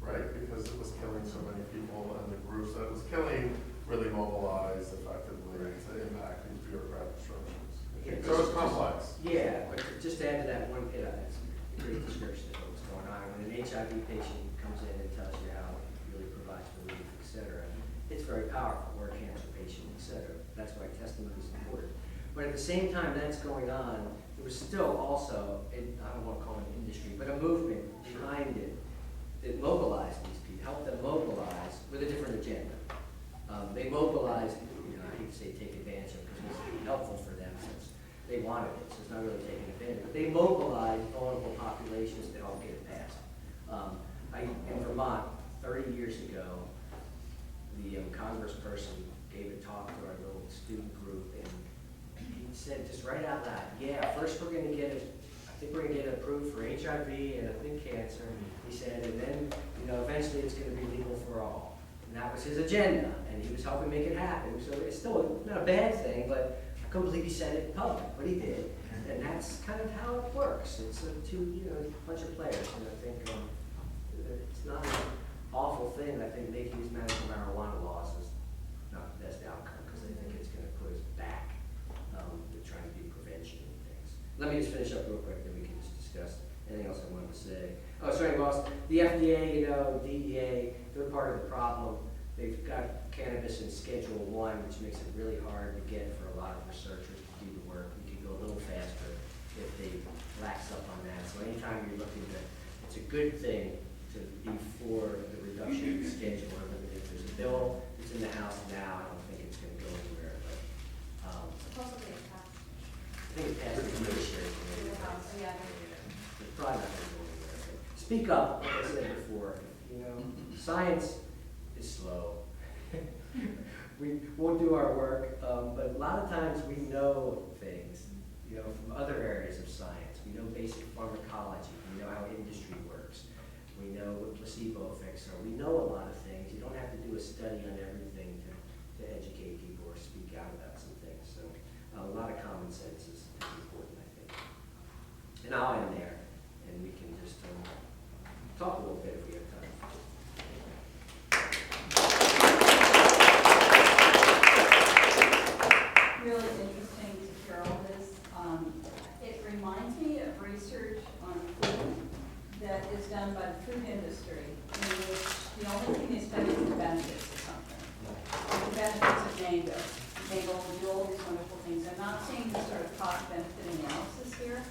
right? Because it was killing so many people, and the groups that it was killing really mobilized effectively to impact these bureaucratic structures. Yeah, so it's complex. Yeah, but just to add to that one bit, that's a great description of what's going on. When an HIV patient comes in and tells you how it really provides relief, etc., it's very powerful. We're a cancer patient, etc. That's why testimony is important. But at the same time that's going on, there was still also, I don't want to call it an industry, but a movement behind it that mobilized these people, helped them mobilize with a different agenda. They mobilized, I hate to say take advantage of it because it was helpful for them since they wanted it, so it's not really taking advantage, but they mobilized vulnerable populations to help get it passed. In Vermont, 30 years ago, the congressperson gave a talk to our little student group, and he said just right out loud, first we're going to get it, I think we're going to get it approved for HIV and I think cancer, he said, and then, eventually it's going to be legal for all. And that was his agenda, and he was helping make it happen. So it's still not a bad thing, but I couldn't believe he said it in public, but he did. And that's kind of how it works. It's a bunch of players, and I think it's not an awful thing. I think making these medical marijuana laws is not the best outcome, because I think it's going to put us back with trying to do prevention and things. Let me just finish up real quick, then we can just discuss anything else I wanted to say. Oh, sorry, Ross. The FDA, DEA, they're part of the problem. They've got cannabis in Schedule 1, which makes it really hard to get for a lot of researchers to do the work. We could go a little faster if they lax up on that. So anytime you're looking to, it's a good thing to be for the reduction of the schedule. I mean, if there's a bill that's in the House now, I don't think it's going to go anywhere. But Supposedly it's passed. I think it passed the judiciary committee. The House, yeah. It's probably not going to go anywhere. But speak up, like I said before. Science is slow. We won't do our work, but a lot of times we know things, from other areas of science. We know basic pharmacology. We know how industry works. We know what placebo effects are. We know a lot of things. You don't have to do a study on everything to educate people or speak out about some things. So a lot of common sense is important, I think. And I'll end there, and we can just talk a little bit if we have time. Really interesting to hear all this. It reminds me of research on food that is done by the food industry, in which the only thing they sort of cost-benefit analysis here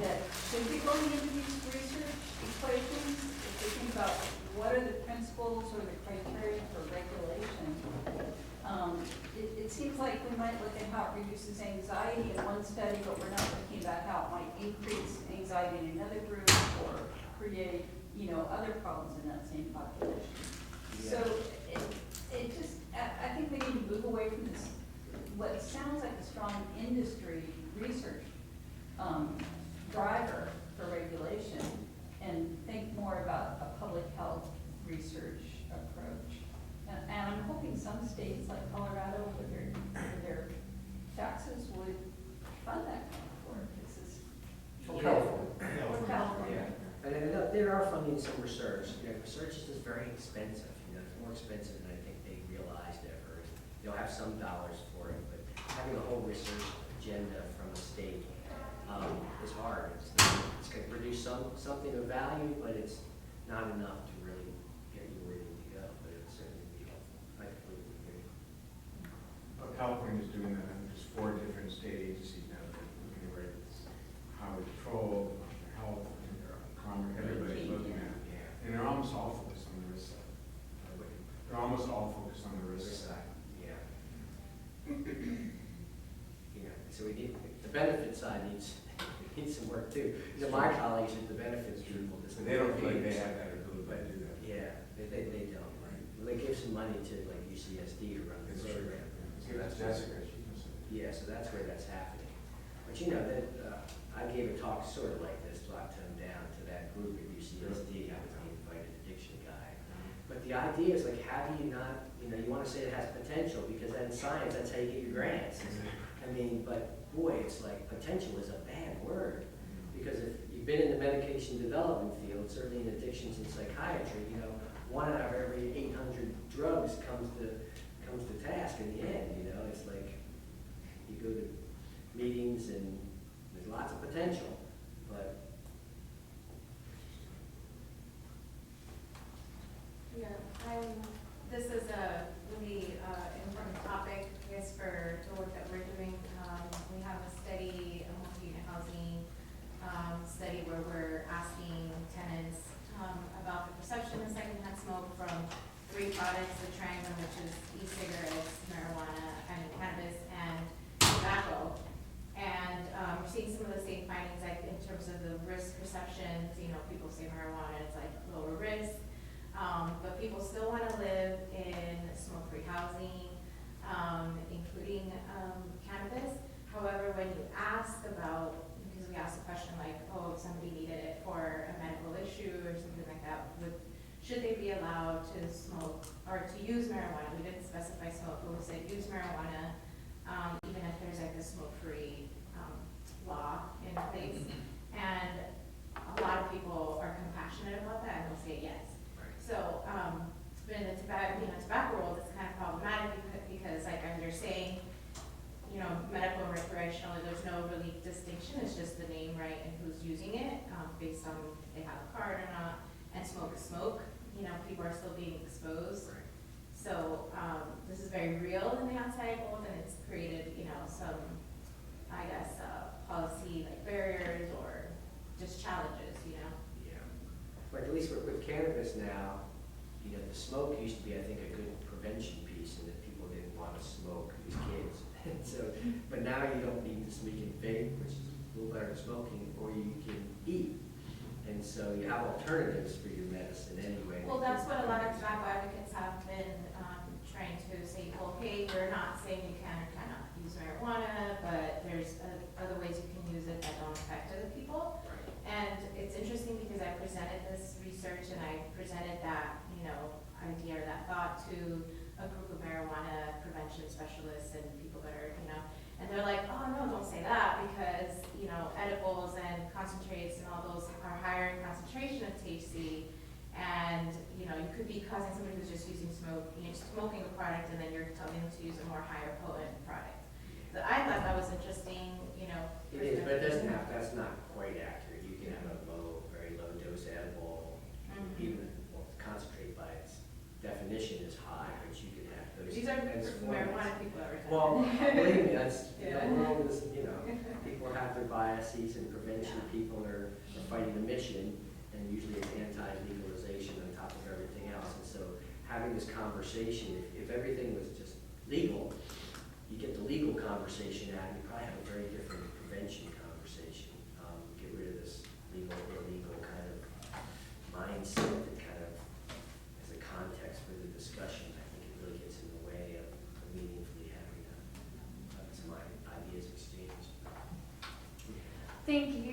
that should be going into these research equations. If we think about what are the principles or the criteria for regulation, it seems like we might look at how it reduces anxiety in one study, but we're not looking about how it might increase anxiety in another group or create, other problems in that same population. So it just, I think we need to move away from this, what sounds like a strong industry research driver for regulation, and think more about a public health research approach. And I'm hoping some states like Colorado with their taxes would fund that kind of work. This is or California. And there are funding some research. Research is just very expensive. It's more expensive than I think they realized ever. They'll have some dollars for it, but having a whole research agenda from the state is hard. It's going to produce something of value, but it's not enough to really get you where you need to go. But it would certainly be helpful. I completely agree. California's doing that, and there's 4 different state agencies now that are looking at where it's highway patrol, health, commerce, everybody's looking at it. Yeah. And they're almost all focused on the risk side. They're almost all focused on the risk side. Yeah. So we need, the benefit side needs some work too. My colleagues are the benefits people. So they don't feel like they have that ability to do that. Yeah, they don't, right? Well, they give some money to like UCSD to run the That's true. program. So that's Jessica, she knows it. Yeah, so that's where that's happening. But I gave a talk sort of like this, talk to them down to that group at UCSD. I was the invited addiction guy. But the idea is like, how do you not, you want to say it has potential, because in science, that's how you get your grants. But boy, it's like potential is a bad word. Because if you've been in the medication development field, certainly in addictions and psychiatry, 1 out of every 800 drugs comes to task in the end. It's like you go to meetings and there's lots of potential, but Yeah, this is a really important topic, I guess, for the work that we're doing. We have a study, a multi-unit housing study where we're asking tenants about the perception of secondhand smoke from 3 products, the triangle, which is e-cigarettes, marijuana, cannabis, and tobacco. And we're seeing some of the same findings, like in terms of the risk perceptions. People say marijuana is like lower risk, but people still want to live in smoke-free housing, including cannabis. However, when you ask about, because we asked a question like, if somebody needed it for a medical issue or something like that, should they be allowed to smoke or to use marijuana? We didn't specify smoke, but we said use marijuana, even if there's like a smoke-free law in place. And a lot of people are compassionate about that and they'll say yes. So, but in the tobacco world, it's kind of problematic because like as you're saying, medical and recreational, there's no really distinction. It's just the name, right, and who's using it based on if they have a card or not. And smoke is smoke. People are still being exposed. Right. So this is very real in the outside world, and it's created, some, I guess, policy like barriers or just challenges, yeah. But at least with cannabis now, the smoke used to be, I think, a good prevention piece, and that people didn't want to smoke, these kids. But now you don't need to smoke in vape, which is a little better than smoking, or you can eat. And so you have alternatives for your medicine anyway. Well, that's what a lot of tobacco advocates have been trying to say, well, hey, we're not saying you can or cannot use marijuana, but there's other ways you can use it that don't affect other people. Right. And it's interesting because I presented this research and I presented that, idea or that thought to a group of marijuana prevention specialists and people that are, and they're like, oh no, don't say that because, edibles and concentrates and all those are higher in concentration of THC. And, you could be causing somebody who's just smoking a product and then you're telling them to use a more higher potent product. So I thought that was interesting, It is, but that's not quite accurate. You can have a very low dose edible, even concentrate by its definition is high, but you can have those. These are as marijuana people that we're Well, talking. believe me, that's, Yeah. the world is, you know, people have their biases, and prevention people are fighting the mission, and usually it's anti-legalization on top of everything else. And so having this conversation, if everything was just legal, you get the legal conversation out, you probably have a very different prevention conversation. Get rid of this legal, illegal kind of mindset that kind of as a context for the discussion. I think it really gets in the way of meaningfully having some ideas exchanged. Thank you.